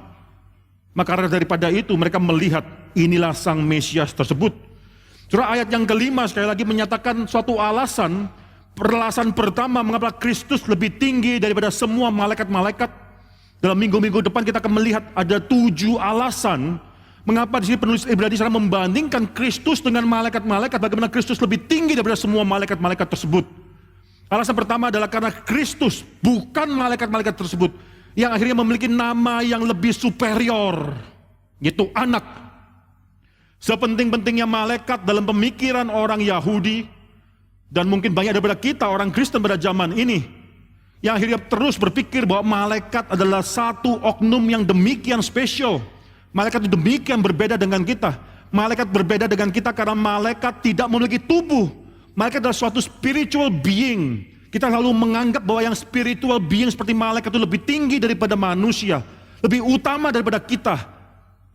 Maka daripada itu mereka melihat inilah sang Mesias tersebut. Saudara, ayat yang kelima sekali lagi menyatakan suatu alasan pertama mengapa Kristus lebih tinggi daripada semua malaikat-malaikat. Dalam minggu-minggu depan kita akan melihat ada 7 alasan mengapa di sini penulis Ibrani sekarang membandingkan Kristus dengan malaikat-malaikat, bagaimana Kristus lebih tinggi daripada semua malaikat-malaikat tersebut. Alasan pertama adalah karena Kristus bukan malaikat-malaikat tersebut yang akhirnya memiliki nama yang lebih superior, yaitu anak. Sepenting-pentingnya malaikat dalam pemikiran orang Yahudi, dan mungkin banyak daripada kita orang Kristen pada zaman ini, yang akhirnya terus berpikir bahwa malaikat adalah satu oknum yang demikian spesial. Malaikat itu demikian berbeda dengan kita. Malaikat berbeda dengan kita karena malaikat tidak memiliki tubuh. Malaikat adalah suatu spiritual being. Kita selalu menganggap bahwa yang spiritual being seperti malaikat itu lebih tinggi daripada manusia, lebih utama daripada kita.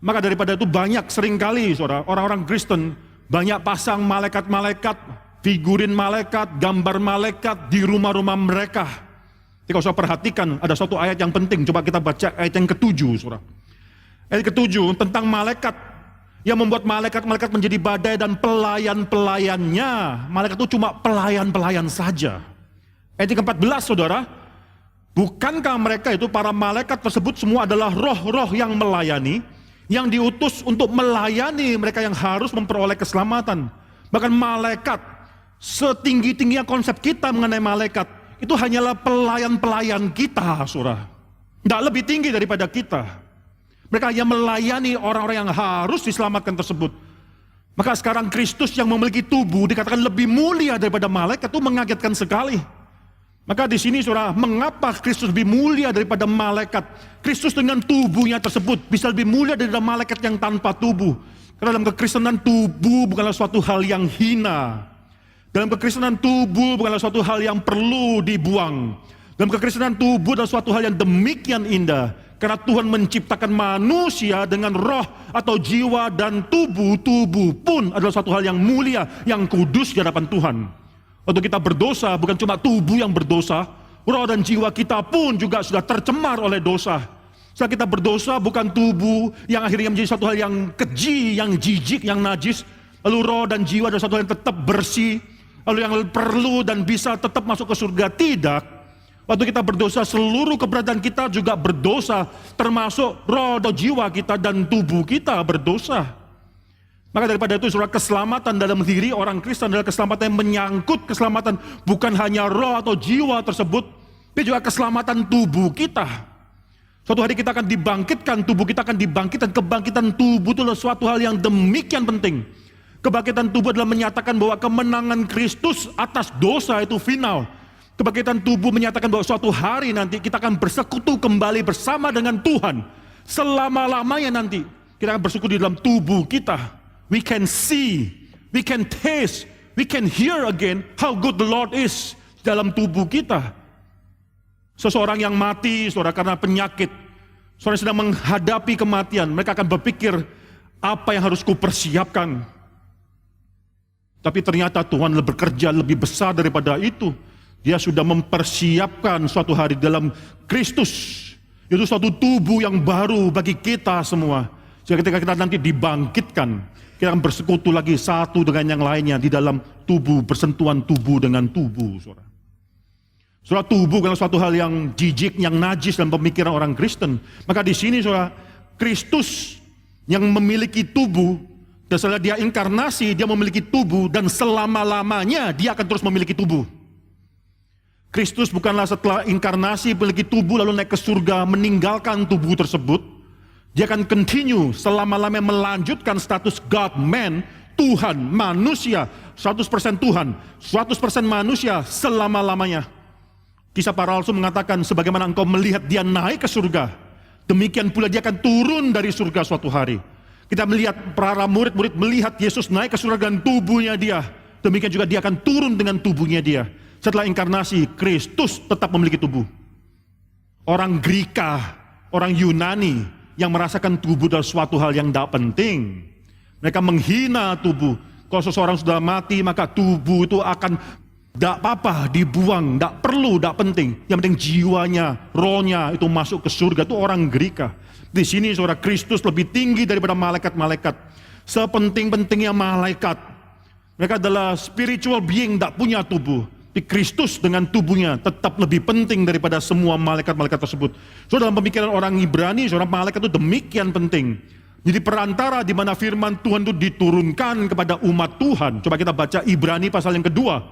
Maka daripada itu banyak seringkali saudara, orang-orang Kristen banyak pasang malaikat-malaikat, figurin malaikat, gambar malaikat di rumah-rumah mereka. Jadi kalau saya perhatikan ada suatu ayat yang penting, coba kita baca ayat yang ke-7, saudara. Ayat ke-7 tentang malaikat yang membuat malaikat-malaikat menjadi badai dan pelayan-pelayannya. Malaikat itu cuma pelayan-pelayan saja. Ayat ke-14, saudara, bukankah mereka itu para malaikat tersebut semua adalah roh-roh yang melayani, yang diutus untuk melayani mereka yang harus memperoleh keselamatan. Bahkan malaikat, setinggi-tingginya konsep kita mengenai malaikat, itu hanyalah pelayan-pelayan kita, saudara. Tidak lebih tinggi daripada kita. Mereka hanya melayani orang-orang yang harus diselamatkan tersebut. Maka sekarang Kristus yang memiliki tubuh dikatakan lebih mulia daripada malaikat, itu mengagetkan sekali. Maka di sini saudara, mengapa Kristus lebih mulia daripada malaikat? Kristus dengan tubuhnya tersebut bisa lebih mulia daripada malaikat yang tanpa tubuh. Karena dalam kekristenan tubuh bukanlah suatu hal yang hina. Dalam kekristenan tubuh bukanlah suatu hal yang perlu dibuang. Dalam kekristenan tubuh adalah suatu hal yang demikian indah. Karena Tuhan menciptakan manusia dengan roh atau jiwa dan tubuh. Tubuh pun adalah suatu hal yang mulia, yang kudus di hadapan Tuhan. Waktu kita berdosa bukan cuma tubuh yang berdosa, roh dan jiwa kita pun juga sudah tercemar oleh dosa. Saat kita berdosa bukan tubuh yang akhirnya menjadi suatu hal yang keji, yang jijik, yang najis. Lalu roh dan jiwa adalah suatu hal yang tetap bersih. Lalu yang perlu dan bisa tetap masuk ke surga, tidak. Waktu kita berdosa, seluruh keberadaan kita juga berdosa, termasuk roh dan jiwa kita dan tubuh kita berdosa. Maka daripada itu saudara, keselamatan dalam diri orang Kristen adalah keselamatan yang menyangkut keselamatan bukan hanya roh atau jiwa tersebut, tapi juga keselamatan tubuh kita. Suatu hari kita akan dibangkitkan, tubuh kita akan dibangkitkan. Kebangkitan tubuh itu adalah suatu hal yang demikian penting. Kebangkitan tubuh adalah menyatakan bahwa kemenangan Kristus atas dosa itu final. Kebangkitan tubuh menyatakan bahwa suatu hari nanti kita akan bersekutu kembali bersama dengan Tuhan. Selama-lamanya nanti kita akan bersekutu di dalam tubuh kita. We can see, we can taste, we can hear again how good the Lord is dalam tubuh kita. Seseorang yang mati, saudara, karena penyakit, saudara sedang menghadapi kematian, mereka akan berpikir, apa yang harus kupersiapkan? Tapi ternyata Tuhan bekerja lebih besar daripada itu. Dia sudah mempersiapkan suatu hari dalam Kristus. Itu suatu tubuh yang baru bagi kita semua. Sehingga ketika kita nanti dibangkitkan, kita akan bersekutu lagi satu dengan yang lainnya di dalam tubuh, bersentuhan tubuh dengan tubuh, saudara. Saudara, tubuh adalah suatu hal yang jijik, yang najis dalam pemikiran orang Kristen. Maka di sini, saudara, Kristus yang memiliki tubuh, dan setelah dia inkarnasi, dia memiliki tubuh, dan selama-lamanya dia akan terus memiliki tubuh. Kristus bukanlah setelah inkarnasi memiliki tubuh lalu naik ke surga meninggalkan tubuh tersebut. Dia akan continue selama-lamanya melanjutkan status God, man, Tuhan, manusia, 100% Tuhan, 100% manusia selama-lamanya. Kisah para rasul mengatakan sebagaimana engkau melihat dia naik ke surga, demikian pula dia akan turun dari surga suatu hari. Kita melihat para murid-murid melihat Yesus naik ke surga dan tubuhnya dia, demikian juga dia akan turun dengan tubuhnya dia. Setelah inkarnasi, Kristus tetap memiliki tubuh. Orang Greka, orang Yunani yang merasakan tubuh adalah suatu hal yang tidak penting. Mereka menghina tubuh. Kalau seseorang sudah mati, maka tubuh itu akan tidak apa-apa, dibuang, tidak perlu, tidak penting. Yang penting jiwanya, rohnya itu masuk ke surga. Itu orang Greka. Di sini saudara, Kristus lebih tinggi daripada malaikat-malaikat. Sepenting-pentingnya malaikat. Mereka adalah spiritual being, tidak punya tubuh. Tapi Kristus dengan tubuhnya tetap lebih penting daripada semua malaikat-malaikat tersebut. So dalam pemikiran orang Ibrani, seorang malaikat itu demikian penting. Jadi perantara di mana firman Tuhan itu diturunkan kepada umat Tuhan. Coba kita baca Ibrani pasal yang kedua.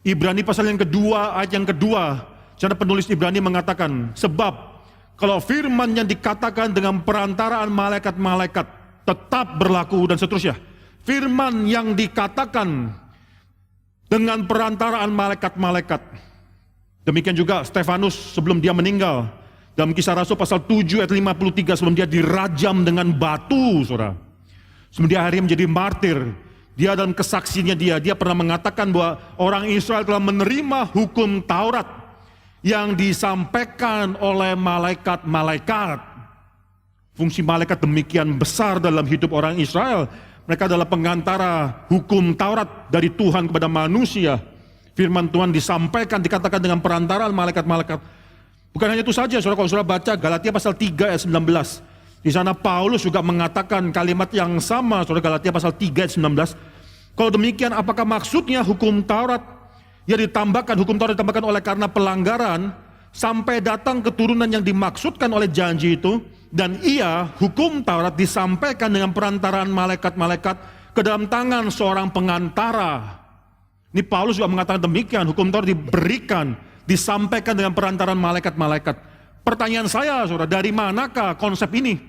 Ibrani pasal yang kedua, ayat yang kedua. Cara penulis Ibrani mengatakan, sebab kalau firman yang dikatakan dengan perantaraan malaikat-malaikat tetap berlaku dan seterusnya. Firman yang dikatakan dengan perantaraan malaikat-malaikat. Demikian juga Stefanus sebelum dia meninggal. Dalam Kisah Rasul pasal 7 ayat 53 sebelum dia dirajam dengan batu, saudara. Sebelum dia akhirnya menjadi martir. Dia dalam kesaksiannya dia pernah mengatakan bahwa orang Israel telah menerima hukum Taurat yang disampaikan oleh malaikat-malaikat. Fungsi malaikat demikian besar dalam hidup orang Israel. Mereka adalah pengantara hukum Taurat dari Tuhan kepada manusia. Firman Tuhan disampaikan, dikatakan dengan perantaraan malaikat-malaikat. Bukan hanya itu saja, saudara, kalau saudara baca Galatia pasal 3 ayat 19. Di sana Paulus juga mengatakan kalimat yang sama, saudara, Galatia pasal 3 ayat 19. Kalau demikian, apakah maksudnya hukum Taurat yang ditambahkan, hukum Taurat ditambahkan oleh karena pelanggaran, sampai datang keturunan yang dimaksudkan oleh janji itu, dan ia, hukum Taurat disampaikan dengan perantaraan malaikat-malaikat ke dalam tangan seorang pengantara. Ini Paulus juga mengatakan demikian, hukum Taurat diberikan, disampaikan dengan perantaraan malaikat-malaikat. Pertanyaan saya, saudara, dari manakah konsep ini?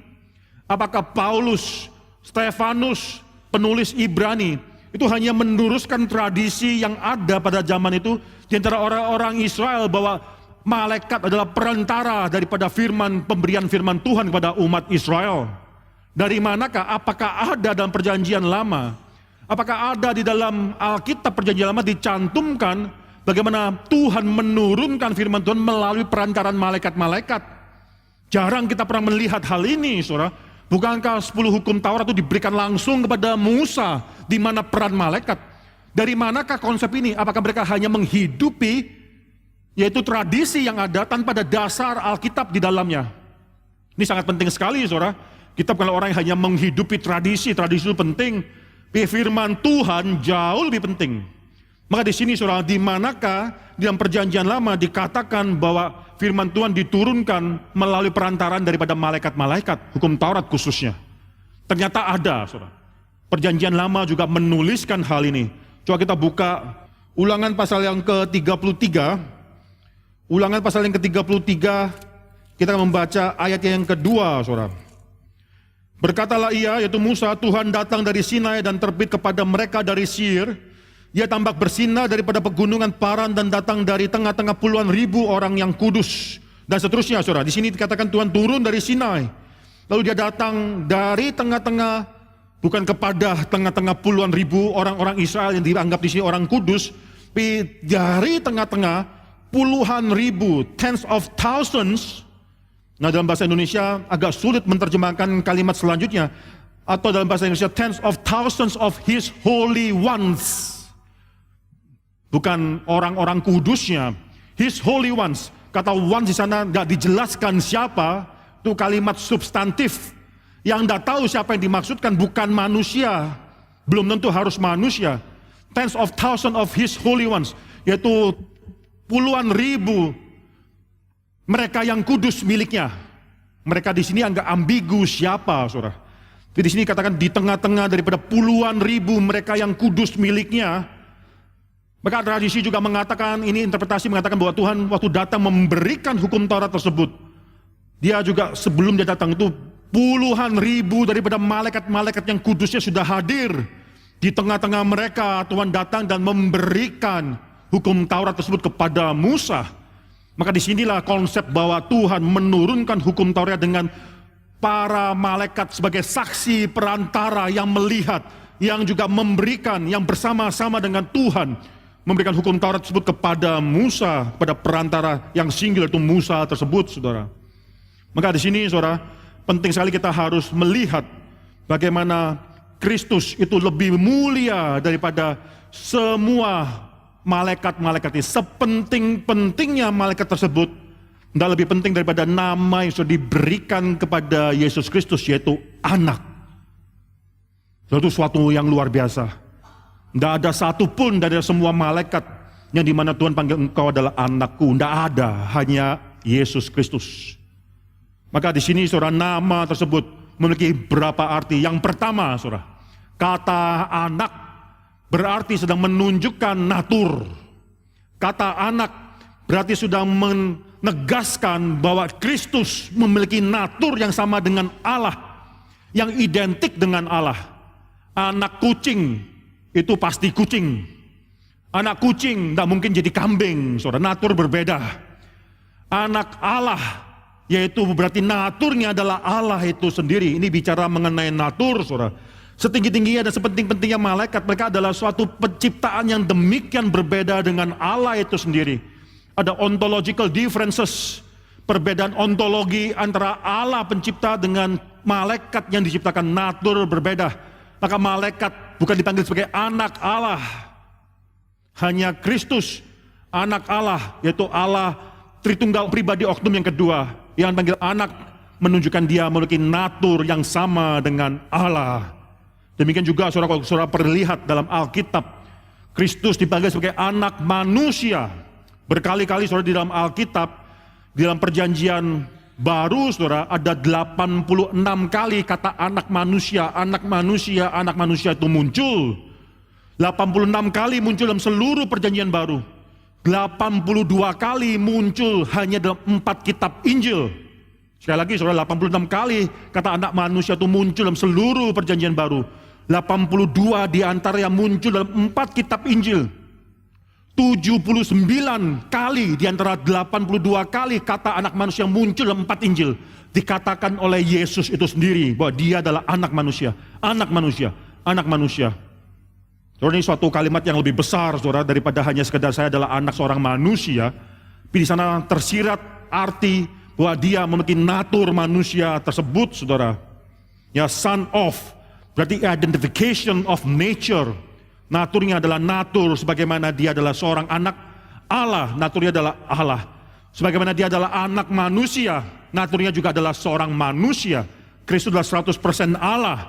Apakah Paulus, Stefanus, penulis Ibrani, itu hanya meneruskan tradisi yang ada pada zaman itu di antara orang-orang Israel bahwa malaikat adalah perantara daripada pemberian firman Tuhan kepada umat Israel. Dari manakah? Apakah ada dalam perjanjian lama? Apakah ada di dalam Alkitab perjanjian lama dicantumkan bagaimana Tuhan menurunkan firman Tuhan melalui perantaran malaikat-malaikat? Jarang kita pernah melihat hal ini, saudara. Bukankah 10 hukum Taurat itu diberikan langsung kepada Musa, di mana peran malaikat? Dari manakah konsep ini? Apakah mereka hanya menghidupi yaitu tradisi yang ada tanpa ada dasar Alkitab di dalamnya? Ini sangat penting sekali, saudara. Kita bukan orang yang hanya menghidupi tradisi itu penting. Firman Tuhan jauh lebih penting. Maka di sini, saudara, di manakah di dalam perjanjian lama dikatakan bahwa firman Tuhan diturunkan melalui perantaran daripada malaikat-malaikat, hukum Taurat khususnya? Ternyata ada, saudara. Perjanjian Lama juga menuliskan hal ini. Coba kita buka Ulangan pasal yang ke-33. Ulangan pasal yang ke-33, kita akan membaca ayat yang kedua, saudara. Berkatalah ia, yaitu Musa, Tuhan datang dari Sinai dan terbit kepada mereka dari Seir. Ia tampak bersinar daripada pegunungan Paran dan datang dari tengah-tengah puluhan ribu orang yang kudus. Dan seterusnya, saudara. Di sini dikatakan Tuhan turun dari Sinai. Lalu dia datang dari tengah-tengah, bukan kepada tengah-tengah puluhan ribu orang-orang Israel yang dianggap di sini orang kudus, tapi dari tengah-tengah puluhan ribu, tens of thousands. Nah, dalam bahasa Indonesia agak sulit menerjemahkan kalimat selanjutnya, atau dalam bahasa Indonesia tens of thousands of his holy ones. Bukan orang-orang kudusnya, his holy ones. Kata ones di sana nggak dijelaskan siapa, itu kalimat substantif. Yang tidak tahu siapa yang dimaksudkan bukan manusia, belum tentu harus manusia. Tens of thousands of his holy ones, yaitu puluhan ribu mereka yang kudus miliknya. Mereka di sini agak ambigu siapa, saudara. Jadi di sini katakan di tengah-tengah daripada puluhan ribu mereka yang kudus miliknya. Maka tradisi juga mengatakan, ini interpretasi mengatakan bahwa Tuhan waktu datang memberikan hukum Taurat tersebut, dia juga sebelum dia datang itu puluhan ribu daripada malaikat-malaikat yang kudusnya sudah hadir. Di tengah-tengah mereka Tuhan datang dan memberikan hukum Taurat tersebut kepada Musa. Maka disinilah konsep bahwa Tuhan menurunkan hukum Taurat dengan para malaikat sebagai saksi perantara yang melihat, yang juga memberikan, yang bersama-sama dengan Tuhan memberikan hukum Taurat tersebut kepada Musa, pada perantara yang singgul itu Musa tersebut, saudara. Maka di sini, saudara, penting sekali kita harus melihat bagaimana Kristus itu lebih mulia daripada semua malaikat-malaikat ini. Sepenting-pentingnya malaikat tersebut, tidak lebih penting daripada nama yang sudah diberikan kepada Yesus Kristus, yaitu anak. Itu suatu yang luar biasa. Tidak ada satupun dari semua malaikat yang dimana Tuhan panggil engkau adalah anakku. Tidak ada, hanya Yesus Kristus. Maka di sini, saudara, nama tersebut memiliki berapa arti. Yang pertama, saudara, kata anak berarti sedang menunjukkan natur. Kata anak berarti sudah menegaskan bahwa Kristus memiliki natur yang sama dengan Allah, yang identik dengan Allah. Anak kucing itu pasti kucing. Anak kucing tidak mungkin jadi kambing, saudara. Natur berbeda. Anak Allah, yaitu berarti naturnya adalah Allah itu sendiri. Ini bicara mengenai natur, saudara. Setinggi-tingginya dan sepenting-pentingnya malaikat, mereka adalah suatu penciptaan yang demikian berbeda dengan Allah itu sendiri. Ada ontological differences, perbedaan ontologi antara Allah pencipta dengan malaikat yang diciptakan, natur berbeda. Maka malaikat bukan dipanggil sebagai anak Allah, hanya Kristus, anak Allah, yaitu Allah Tritunggal pribadi oknum yang kedua, yang dipanggil anak, menunjukkan dia memiliki natur yang sama dengan Allah. Demikian juga saudara, kalau saudara perlihat dalam Alkitab, Kristus dipanggil sebagai anak manusia. Berkali-kali saudara di dalam Alkitab, di dalam perjanjian baru saudara, ada 86 kali kata anak manusia, anak manusia, anak manusia itu muncul. 86 kali muncul dalam seluruh perjanjian baru. 82 kali muncul hanya dalam 4 kitab Injil. Sekali lagi saudara, 86 kali kata anak manusia itu muncul dalam seluruh perjanjian baru. 82 diantara yang muncul dalam 4 kitab Injil. 79 kali diantara 82 kali kata anak manusia yang muncul dalam 4 Injil dikatakan oleh Yesus itu sendiri bahwa dia adalah anak manusia, anak manusia, anak manusia. Saudara, ini suatu kalimat yang lebih besar, saudara, daripada hanya sekedar saya adalah anak seorang manusia. Tapi di sana tersirat arti bahwa dia memiliki natur manusia tersebut, saudara. Ya, son of, berarti identification of nature. Naturnya adalah natur sebagaimana dia adalah seorang anak Allah, naturnya adalah Allah. Sebagaimana dia adalah anak manusia, naturnya juga adalah seorang manusia. Kristus adalah 100% Allah,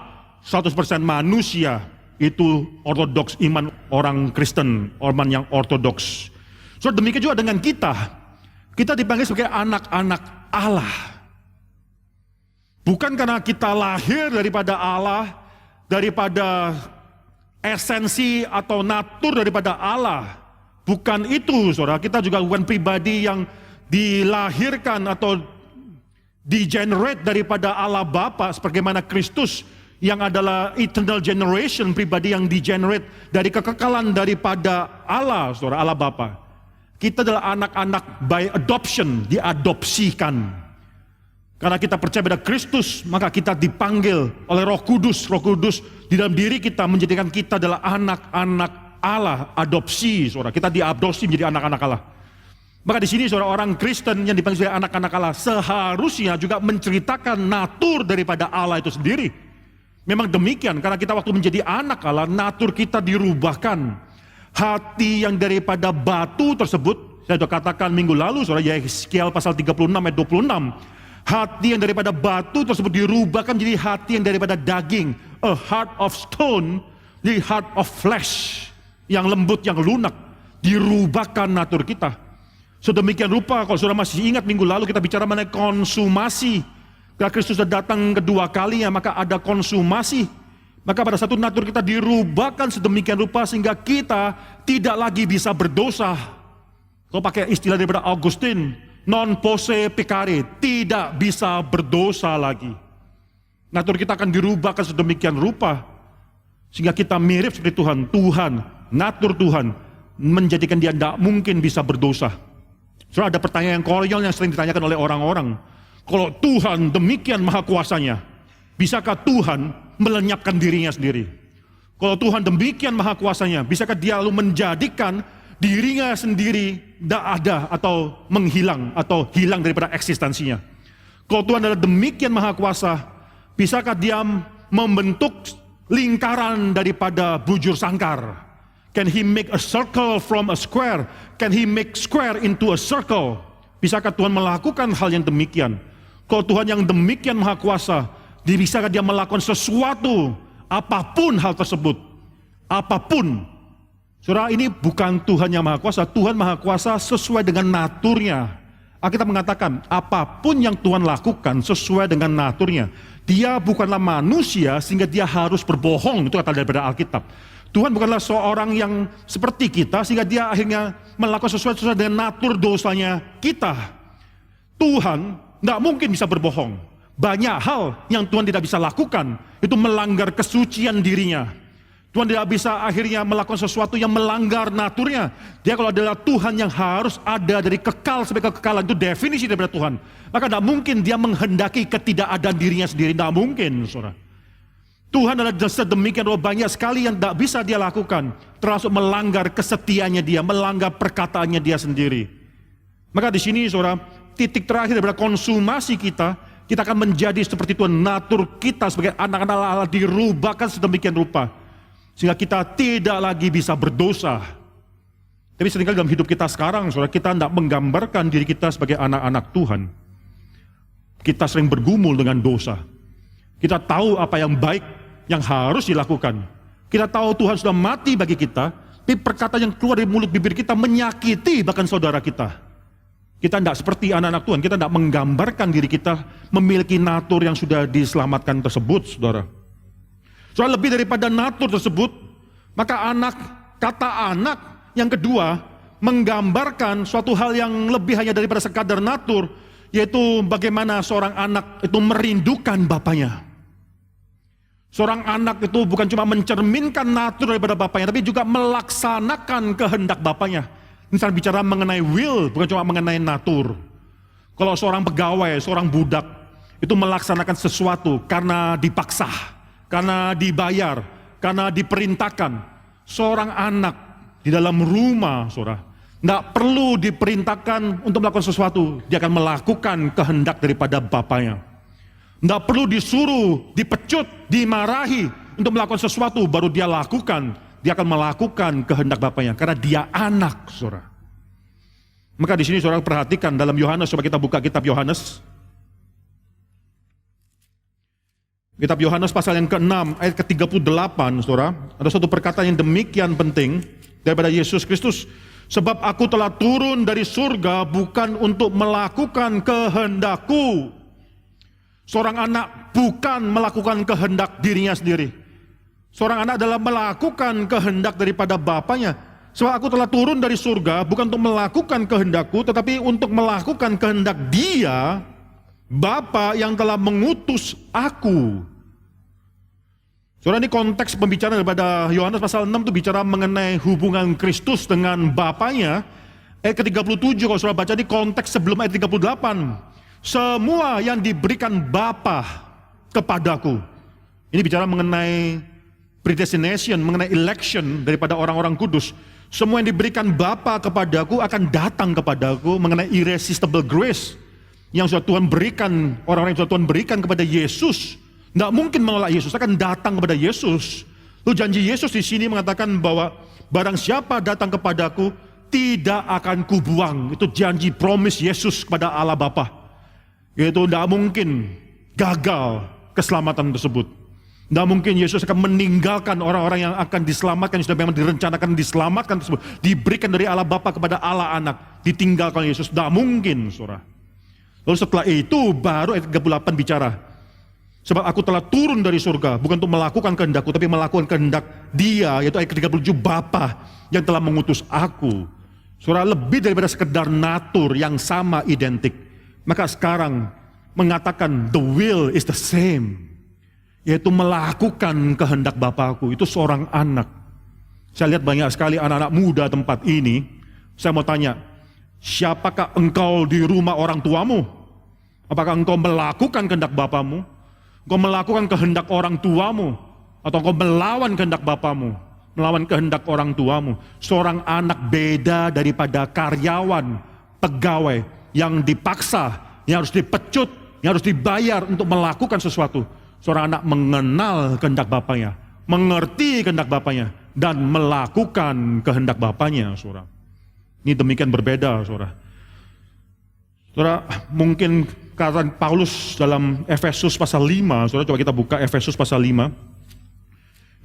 100% manusia. Itu ortodoks iman orang Kristen, iman yang ortodoks. So demikian juga dengan kita. Kita dipanggil sebagai anak-anak Allah. Bukan karena kita lahir daripada Allah, daripada esensi atau natur daripada Allah. Bukan itu, saudara. Kita juga bukan pribadi yang dilahirkan atau degenerate daripada Allah Bapa, sebagaimana Kristus yang adalah eternal generation, pribadi yang degenerate dari kekekalan daripada Allah, saudara, Allah Bapa. Kita adalah anak-anak by adoption, diadopsikan. Karena kita percaya pada Kristus, maka kita dipanggil oleh Roh Kudus. Roh Kudus di dalam diri kita menjadikan kita adalah anak-anak Allah, adopsi, saudara. Kita diadopsi menjadi anak-anak Allah. Maka di sini saudara, orang Kristen yang dipanggil sebagai anak-anak Allah seharusnya juga menceritakan natur daripada Allah itu sendiri. Memang demikian, karena kita waktu menjadi anak Allah, natur kita dirubahkan. Hati yang daripada batu tersebut, saya sudah katakan minggu lalu, saudara, Yeskiel pasal 36 ayat 26. Hati yang daripada batu tersebut dirubahkan menjadi hati yang daripada daging. A heart of stone, jadi heart of flesh. Yang lembut, yang lunak. Dirubahkan natur kita. Sedemikian rupa, kalau saudara masih ingat minggu lalu kita bicara mengenai konsumasi. Ketika Kristus sudah datang kedua kalinya, maka ada konsumasi. Maka pada satu natur kita dirubahkan sedemikian rupa sehingga kita tidak lagi bisa berdosa. Kalau pakai istilah daripada Augustine, non posse peccare, tidak bisa berdosa lagi. Natur kita akan dirubahkan sedemikian rupa sehingga kita mirip seperti Tuhan. Tuhan, natur Tuhan menjadikan dia tidak mungkin bisa berdosa. So, ada pertanyaan yang konyol yang sering ditanyakan oleh orang-orang. Kalau Tuhan demikian maha kuasanya, bisakah Tuhan melenyapkan dirinya sendiri? Kalau Tuhan demikian maha kuasanya, bisakah dia lalu menjadikan dirinya sendiri tidak ada atau menghilang atau hilang daripada eksistensinya? Kalau Tuhan adalah demikian maha kuasa, bisakah dia membentuk lingkaran daripada bujur sangkar? Can he make a circle from a square? Can he make square into a circle? Bisakah Tuhan melakukan hal yang demikian? Kalau Tuhan yang demikian maha kuasa, bisakah dia melakukan sesuatu, apapun hal tersebut? Apapun. Saudara, ini bukan Tuhan yang maha kuasa. Tuhan maha kuasa sesuai dengan naturnya. Alkitab mengatakan, apapun yang Tuhan lakukan sesuai dengan naturnya. Dia bukanlah manusia sehingga dia harus berbohong. Itu kata daripada Alkitab. Tuhan bukanlah seorang yang seperti kita sehingga dia akhirnya melakukan sesuatu dengan natur dosanya kita. Tuhan tidak mungkin bisa berbohong. Banyak hal yang Tuhan tidak bisa lakukan, itu melanggar kesucian dirinya. Tuhan tidak bisa akhirnya melakukan sesuatu yang melanggar naturnya. Dia kalau adalah Tuhan yang harus ada dari kekal sampai kekekalan, itu definisi daripada Tuhan. Maka tidak mungkin dia menghendaki ketidakadaan dirinya sendiri, tidak mungkin, saudara. Tuhan adalah sedemikian banyak sekali yang tidak bisa dia lakukan, termasuk melanggar kesetiaannya dia, melanggar perkataannya dia sendiri. Maka di sini saudara, titik terakhir daripada konsumasi kita akan menjadi seperti Tuhan. Natur kita sebagai anak-anak Allah dirubahkan sedemikian rupa, sehingga kita tidak lagi bisa berdosa. Tapi seringkali dalam hidup kita sekarang, saudara, kita tidak menggambarkan diri kita sebagai anak-anak Tuhan. Kita sering bergumul dengan dosa. Kita tahu apa yang baik yang harus dilakukan. Kita tahu Tuhan sudah mati bagi kita, tapi perkataan yang keluar dari mulut bibir kita menyakiti bahkan saudara kita. Kita tidak seperti anak-anak Tuhan, kita tidak menggambarkan diri kita memiliki natur yang sudah diselamatkan tersebut, saudara. Soal lebih daripada natur tersebut, maka kata anak yang kedua menggambarkan suatu hal yang lebih hanya daripada sekadar natur, yaitu bagaimana seorang anak itu merindukan bapaknya. Seorang anak itu bukan cuma mencerminkan natur daripada bapaknya, tapi juga melaksanakan kehendak bapaknya. Misalnya bicara mengenai will, bukan cuma mengenai natur. Kalau seorang pegawai, seorang budak, itu melaksanakan sesuatu karena dipaksa, karena dibayar, karena diperintahkan. Seorang anak di dalam rumah, saudara, tidak perlu diperintahkan untuk melakukan sesuatu, dia akan melakukan kehendak daripada bapaknya. Tidak perlu disuruh, dipecut, dimarahi untuk melakukan sesuatu, baru dia lakukan. Dia akan melakukan kehendak bapaknya, karena dia anak, saudara. Maka di sini saudara perhatikan dalam Yohanes, coba kita buka kitab Yohanes. Kitab Yohanes pasal yang ke-6, ayat ke-38, saudara. Ada suatu perkataan yang demikian penting daripada Yesus Kristus. Sebab aku telah turun dari surga bukan untuk melakukan kehendakku. Seorang anak bukan melakukan kehendak dirinya sendiri. Seorang anak adalah melakukan kehendak daripada bapaknya. Sebab aku telah turun dari surga bukan untuk melakukan kehendakku, tetapi untuk melakukan kehendak Dia, Bapa yang telah mengutus aku. Saudara, ini konteks pembicaraan daripada Yohanes pasal 6 itu bicara mengenai hubungan Kristus dengan Bapaknya. Ayat ke-37 kalau saudara baca di konteks sebelum ayat 38. Semua yang diberikan Bapa kepadaku. Ini bicara mengenai predestination, mengenai election daripada orang-orang kudus. Semua yang diberikan Bapa kepadaku akan datang kepadaku, mengenai irresistible grace yang sudah Tuhan berikan, orang-orang yang sudah Tuhan berikan kepada Yesus. Tidak mungkin menolak Yesus, akan datang kepada Yesus. Lalu janji Yesus di sini mengatakan bahwa barang siapa datang kepadaku tidak akan kubuang. Itu janji promise Yesus kepada Allah Bapa. Yaitu tidak mungkin gagal keselamatan tersebut. Tidak mungkin Yesus akan meninggalkan orang-orang yang akan diselamatkan, yang sudah memang direncanakan diselamatkan tersebut, diberikan dari Allah Bapa kepada Allah Anak, ditinggalkan Yesus. Tidak mungkin, saudara. Lalu setelah itu baru ayat 38 bicara. Sebab aku telah turun dari surga, bukan untuk melakukan kehendakku, tapi melakukan kehendak Dia, yaitu ayat 37, Bapa yang telah mengutus aku. Saudara, lebih daripada sekedar natur yang sama identik. Maka sekarang mengatakan the will is the same. Yaitu melakukan kehendak Bapakku. Itu seorang anak. Saya lihat banyak sekali anak-anak muda tempat ini. Saya mau tanya, siapakah engkau di rumah orang tuamu? Apakah engkau melakukan kehendak Bapamu? Engkau melakukan kehendak orang tuamu? Atau engkau melawan kehendak Bapamu? Melawan kehendak orang tuamu? Seorang anak beda daripada karyawan, pegawai yang dipaksa, yang harus dipecut, yang harus dibayar untuk melakukan sesuatu. Seorang anak mengenal kehendak Bapaknya, mengerti kehendak Bapaknya, dan melakukan kehendak Bapaknya, saudara. Ini demikian berbeda, saudara. Saudara, mungkin kata Paulus dalam Efesus pasal 5, saudara, coba kita buka Efesus pasal 5.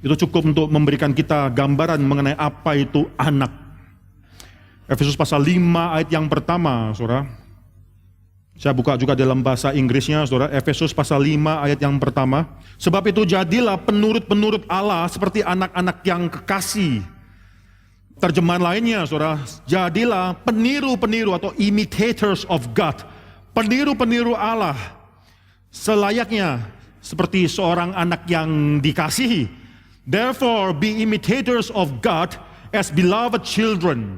Itu cukup untuk memberikan kita gambaran mengenai apa itu anak. Efesus pasal 5 ayat yang pertama, saudara. Saya buka juga dalam bahasa Inggrisnya, saudara. Efesus pasal 5 ayat yang pertama. Sebab itu jadilah penurut-penurut Allah seperti anak-anak yang kekasih. Terjemahan lainnya, saudara, jadilah peniru-peniru atau imitators of God. Peniru-peniru Allah. Selayaknya seperti seorang anak yang dikasihi. Therefore be imitators of God as beloved children.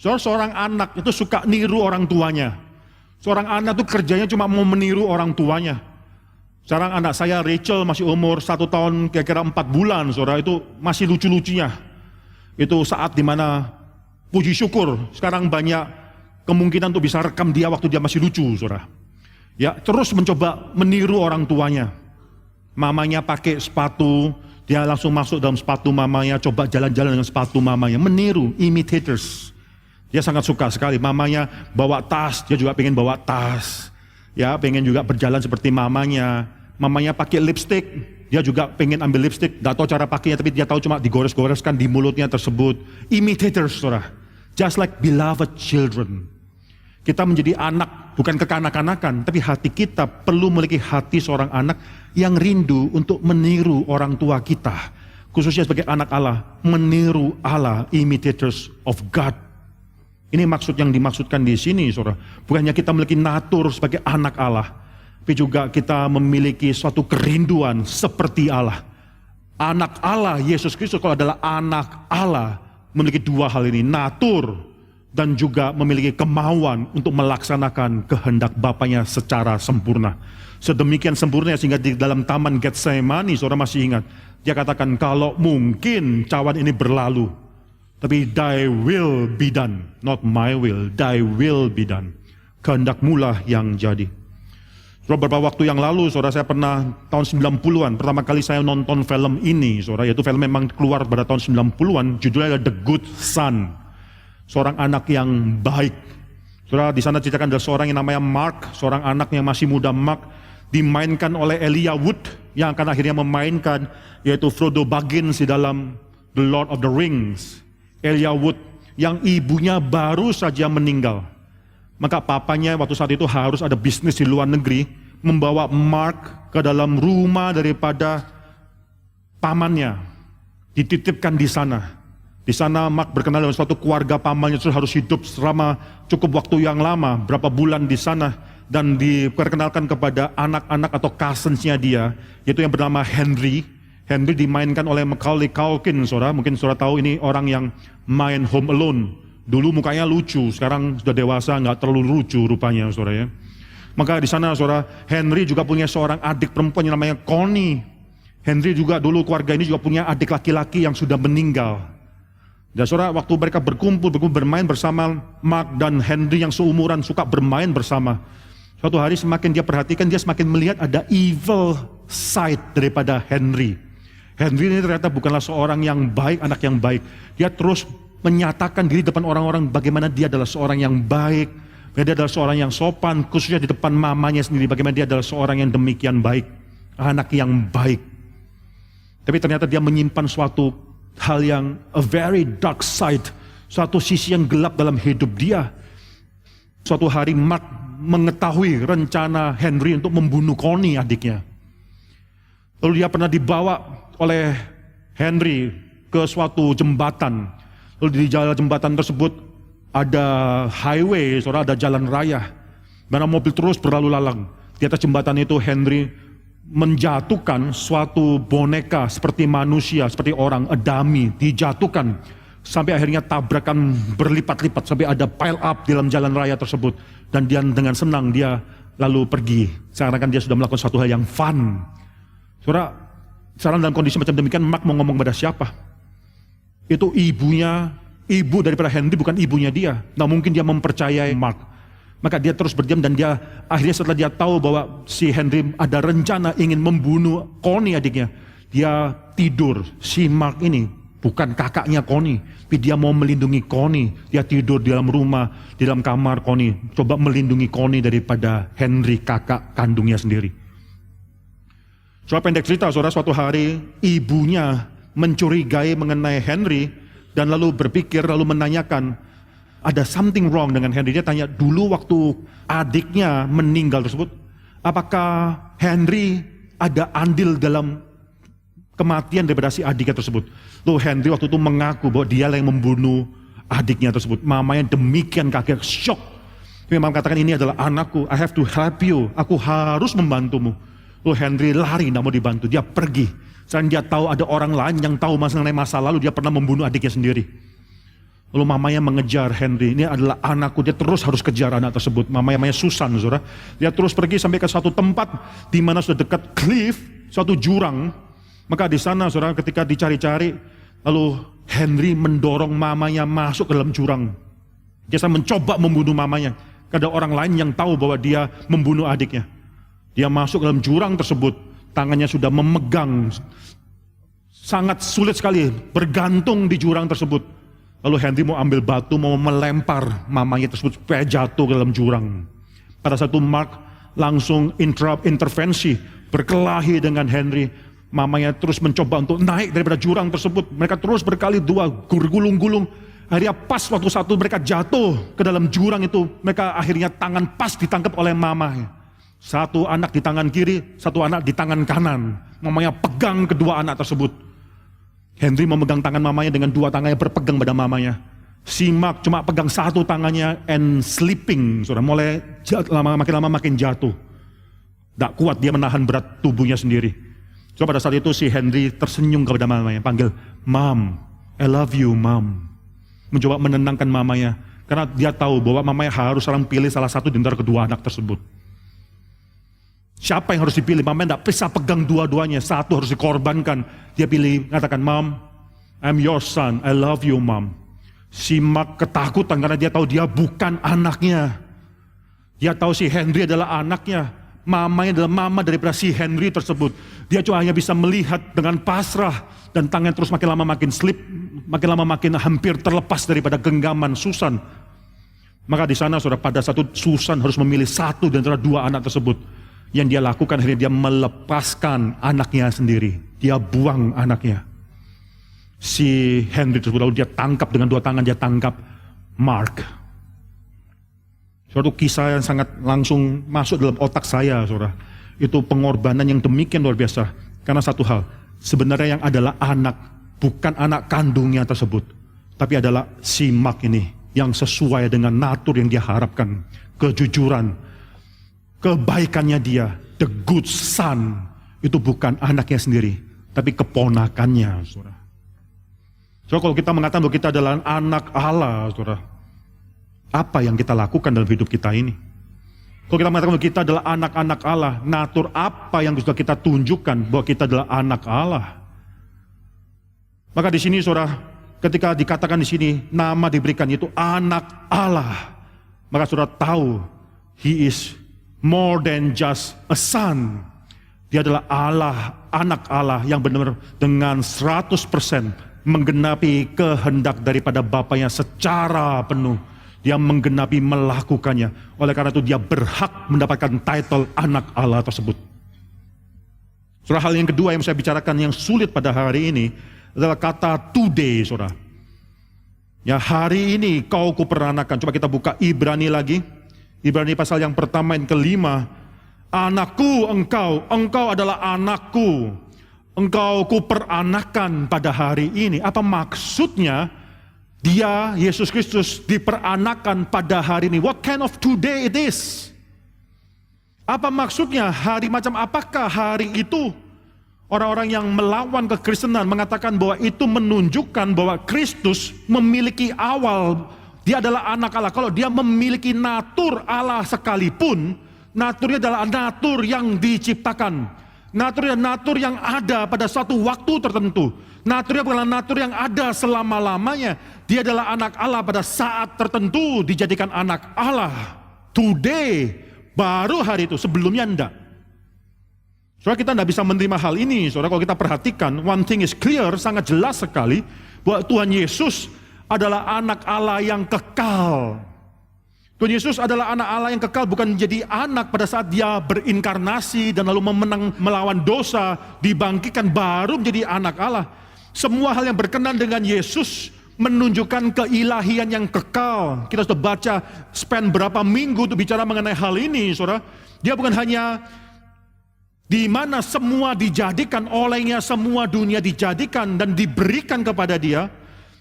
Saudara, seorang anak itu suka niru orang tuanya. Seorang anak itu kerjanya cuma mau meniru orang tuanya. Sekarang anak saya Rachel masih umur 1 tahun kira-kira 4 bulan, saudara, itu masih lucu-lucunya. Itu saat dimana puji syukur sekarang banyak kemungkinan untuk bisa rekam dia waktu dia masih lucu, saudara. Ya, terus mencoba meniru orang tuanya. Mamanya pakai sepatu, dia langsung masuk dalam sepatu mamanya, coba jalan-jalan dengan sepatu mamanya, meniru, imitators. Dia sangat suka sekali. Mamanya bawa tas, dia juga pengen bawa tas. Ya, pengen juga berjalan seperti mamanya. Mamanya pakai lipstick, dia juga pengen ambil lipstick. Tidak tahu cara pakainya, tapi dia tahu cuma digores-goreskan di mulutnya tersebut. Imitators, saudara. Just like beloved children. Kita menjadi anak, bukan kekanak-kanakan, tapi hati kita perlu memiliki hati seorang anak yang rindu untuk meniru orang tua kita. Khususnya sebagai anak Allah, meniru Allah, imitators of God. Ini maksud yang dimaksudkan di sini, saudara. Bukannya kita memiliki natur sebagai anak Allah, tapi juga kita memiliki suatu kerinduan seperti Allah. Anak Allah, Yesus Kristus, kalau adalah anak Allah, memiliki 2 hal ini, natur dan juga memiliki kemauan untuk melaksanakan kehendak Bapaknya secara sempurna. Sedemikian sempurna sehingga di dalam taman Getsemani, saudara masih ingat, dia katakan, kalau mungkin cawan ini berlalu, tapi thy will be done, not my will, thy will be done. Kehendakmu lah yang jadi. Beberapa waktu yang lalu, saudara, saya pernah tahun 90-an, pertama kali saya nonton film ini, saudara, yaitu film memang keluar pada tahun 90-an, judulnya adalah The Good Son. Seorang anak yang baik. Saudara, di sana ceritakan ada seorang yang namanya Mark, seorang anak yang masih muda. Mark dimainkan oleh Elijah Wood, yang akan akhirnya memainkan, yaitu Frodo Baggins di dalam The Lord of the Rings. Elijah Wood yang ibunya baru saja meninggal. Maka papanya waktu saat itu harus ada bisnis di luar negeri, membawa Mark ke dalam rumah daripada pamannya dititipkan di sana. Di sana Mark berkenal dengan suatu keluarga pamannya, terus harus hidup selama cukup waktu yang lama, berapa bulan di sana, dan diperkenalkan kepada anak-anak atau cousins-nya dia, yaitu yang bernama Henry. Henry dimainkan oleh Macaulay Culkin, saudara. Mungkin saudara tahu ini orang yang main Home Alone. Dulu mukanya lucu, sekarang sudah dewasa, nggak terlalu lucu rupanya, saudara ya. Maka di sana, saudara, Henry juga punya seorang adik perempuan yang namanya Connie. Henry juga dulu, keluarga ini juga punya adik laki-laki yang sudah meninggal. Dan saudara, waktu mereka berkumpul bermain bersama, Mark dan Henry yang seumuran suka bermain bersama. Suatu hari semakin dia perhatikan, dia semakin melihat ada evil side daripada Henry. Henry ini ternyata bukanlah seorang yang baik, anak yang baik. Dia terus menyatakan diri depan orang-orang bagaimana dia adalah seorang yang baik, bagaimana dia adalah seorang yang sopan, khususnya di depan mamanya sendiri, bagaimana dia adalah seorang yang demikian baik, anak yang baik. Tapi ternyata dia menyimpan suatu hal yang a very dark side, suatu sisi yang gelap dalam hidup dia. Suatu hari Mark mengetahui rencana Henry untuk membunuh Connie, adiknya. Lalu dia pernah dibawa oleh Henry ke suatu jembatan. Lalu di jalan jembatan tersebut ada highway, saudara, ada jalan raya. Mana mobil terus berlalu lalang. Di atas jembatan itu Henry menjatuhkan suatu boneka seperti manusia, seperti orang, a dummy, dijatuhkan. Sampai akhirnya tabrakan berlipat-lipat, sampai ada pile up di dalam jalan raya tersebut. Dan dia dengan senang dia lalu pergi. Seakan-akan dia sudah melakukan suatu hal yang fun. Saudara, sekarang dalam kondisi macam demikian, Mark mau ngomong pada siapa? Itu ibunya, ibu daripada Henry, bukan ibunya dia. Nah mungkin dia mempercayai Mark. Maka dia terus berdiam, dan dia akhirnya setelah dia tahu bahwa si Henry ada rencana ingin membunuh Connie, adiknya, dia tidur. Si Mark ini bukan kakaknya Connie, tapi dia mau melindungi Connie. Dia tidur di dalam rumah, di dalam kamar Connie, coba melindungi Connie daripada Henry, kakak kandungnya sendiri. Soal pendek cerita, saudara, suatu hari ibunya mencurigai mengenai Henry dan lalu berpikir, lalu menanyakan, ada something wrong dengan Henry. Dia tanya, dulu waktu adiknya meninggal tersebut, apakah Henry ada andil dalam kematian daripada si adiknya tersebut? Lalu Henry waktu itu mengaku bahwa dia yang membunuh adiknya tersebut. Mamanya demikian kaget, shock. Memang katakan, ini adalah anakku, I have to help you, aku harus membantumu. Lalu Henry lari, tidak mau dibantu, dia pergi. Selain dia tahu ada orang lain yang tahu mengenai masa lalu, dia pernah membunuh adiknya sendiri. Lalu mamanya mengejar Henry, ini adalah anakku, dia terus harus kejar anak tersebut. Mamanya Susan, saudara. Dia terus pergi sampai ke satu tempat di mana sudah dekat cliff, suatu jurang. Maka di sana, saudara, ketika dicari-cari, lalu Henry mendorong mamanya masuk ke dalam jurang. Dia mencoba membunuh mamanya. Ada orang lain yang tahu bahwa dia membunuh adiknya. Dia masuk ke dalam jurang tersebut, tangannya sudah memegang, sangat sulit sekali, bergantung di jurang tersebut. Lalu Henry mau ambil batu, mau melempar mamanya tersebut supaya jatuh ke dalam jurang. Pada saat itu Mark langsung intervensi, berkelahi dengan Henry. Mamanya terus mencoba untuk naik daripada jurang tersebut. Mereka terus berkali dua, bergulung-gulung. Akhirnya pas waktu satu mereka jatuh ke dalam jurang itu, mereka akhirnya tangan pas ditangkap oleh mamanya. Satu anak di tangan kiri, satu anak di tangan kanan. Mamanya pegang kedua anak tersebut. Henry memegang tangan mamanya dengan dua tangannya berpegang pada mamanya. Si Mark cuma pegang satu tangannya and sleeping. Saudara, mulai makin lama makin jatuh. Tak kuat dia menahan berat tubuhnya sendiri. So pada saat itu si Henry tersenyum kepada mamanya, panggil, Mom, I love you, Mom. Mencoba menenangkan mamanya. Karena dia tahu bahwa mamanya harus sekarang pilih salah satu di antara kedua anak tersebut. Siapa yang harus dipilih? Mamanya tidak bisa pegang dua-duanya, satu harus dikorbankan. Dia pilih, katakan, Mom, I'm your son, I love you, Mom. Si Mark ketakutan karena dia tahu dia bukan anaknya. Dia tahu si Henry adalah anaknya. Mamanya adalah mama daripada si Henry tersebut. Dia cuma hanya bisa melihat dengan pasrah. Dan tangan terus makin lama makin slip, makin lama makin hampir terlepas daripada genggaman Susan. Maka di sana, saudara, pada satu Susan harus memilih satu di antara dua anak tersebut. Yang dia lakukan akhirnya dia melepaskan anaknya sendiri. Dia buang anaknya. Si Henry tersebut lalu dia tangkap dengan dua tangan, dia tangkap Mark. Suatu kisah yang sangat langsung masuk dalam otak saya, saudara. Itu pengorbanan yang demikian luar biasa. Karena satu hal, sebenarnya yang adalah anak, bukan anak kandungnya tersebut, tapi adalah si Mark ini yang sesuai dengan natur yang dia harapkan, kejujuran, kebaikannya dia, the good son, itu bukan anaknya sendiri, tapi keponakannya, saudara. So, kalau kita mengatakan bahwa kita adalah anak Allah, saudara, apa yang kita lakukan dalam hidup kita ini? Kalau kita mengatakan bahwa kita adalah anak-anak Allah, natur apa yang sudah kita tunjukkan bahwa kita adalah anak Allah? Maka di sini, saudara, ketika dikatakan di sini nama diberikan itu anak Allah, maka saudara tahu he is more than just a son. Dia adalah Allah, anak Allah yang benar-benar dengan 100% menggenapi kehendak daripada Bapanya secara penuh. Dia menggenapi melakukannya. Oleh karena itu dia berhak mendapatkan title anak Allah tersebut. Saudara, hal yang kedua yang saya bicarakan yang sulit pada hari ini adalah kata today, saudara. Ya, hari ini kau kuperanakan. Coba kita buka Ibrani lagi. Ibrani pasal yang pertama yang kelima. Anakku engkau adalah anakku. Engkau kuperanakan pada hari ini. Apa maksudnya? Dia, Yesus Kristus, diperanakan pada hari ini. What kind of today it is? Apa maksudnya? Hari macam apakah hari itu? Orang-orang yang melawan kekristenan mengatakan bahwa itu menunjukkan bahwa Kristus memiliki awal. Dia adalah anak Allah. Kalau dia memiliki natur Allah sekalipun, naturnya adalah natur yang diciptakan. Naturnya natur yang ada pada suatu waktu tertentu. Naturnya bukanlah natur yang ada selama-lamanya. Dia adalah anak Allah pada saat tertentu dijadikan anak Allah. Today, baru hari itu, sebelumnya enggak. Saudara, kita tidak bisa menerima hal ini. Saudara, kalau kita perhatikan, one thing is clear, sangat jelas sekali, bahwa Tuhan Yesus adalah anak Allah yang kekal. Tuhan Yesus adalah anak Allah yang kekal, bukan menjadi anak pada saat dia berinkarnasi dan lalu memenang melawan dosa, dibangkitkan baru menjadi anak Allah. Semua hal yang berkenan dengan Yesus menunjukkan keilahian yang kekal. Kita sudah baca spend berapa minggu untuk bicara mengenai hal ini, saudara. Dia bukan hanya di mana semua dijadikan, olehnya semua dunia dijadikan dan diberikan kepada dia.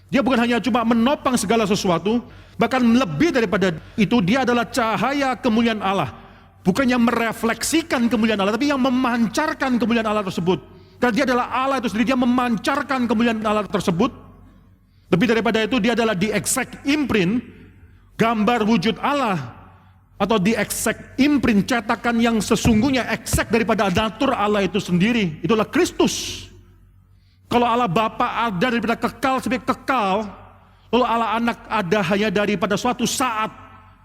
Dia bukan hanya cuma menopang segala sesuatu, bahkan lebih daripada itu, dia adalah cahaya kemuliaan Allah. Bukannya merefleksikan kemuliaan Allah, tapi yang memancarkan kemuliaan Allah tersebut. Karena dia adalah Allah itu sendiri, dia memancarkan kemuliaan Allah tersebut. Lebih daripada itu, dia adalah the exact imprint, gambar wujud Allah, atau the exact imprint, cetakan yang sesungguhnya exact daripada natur Allah itu sendiri. Itulah Kristus. Kalau Allah Bapa ada daripada kekal sampai kekal, lalu Allah Anak ada hanya daripada suatu saat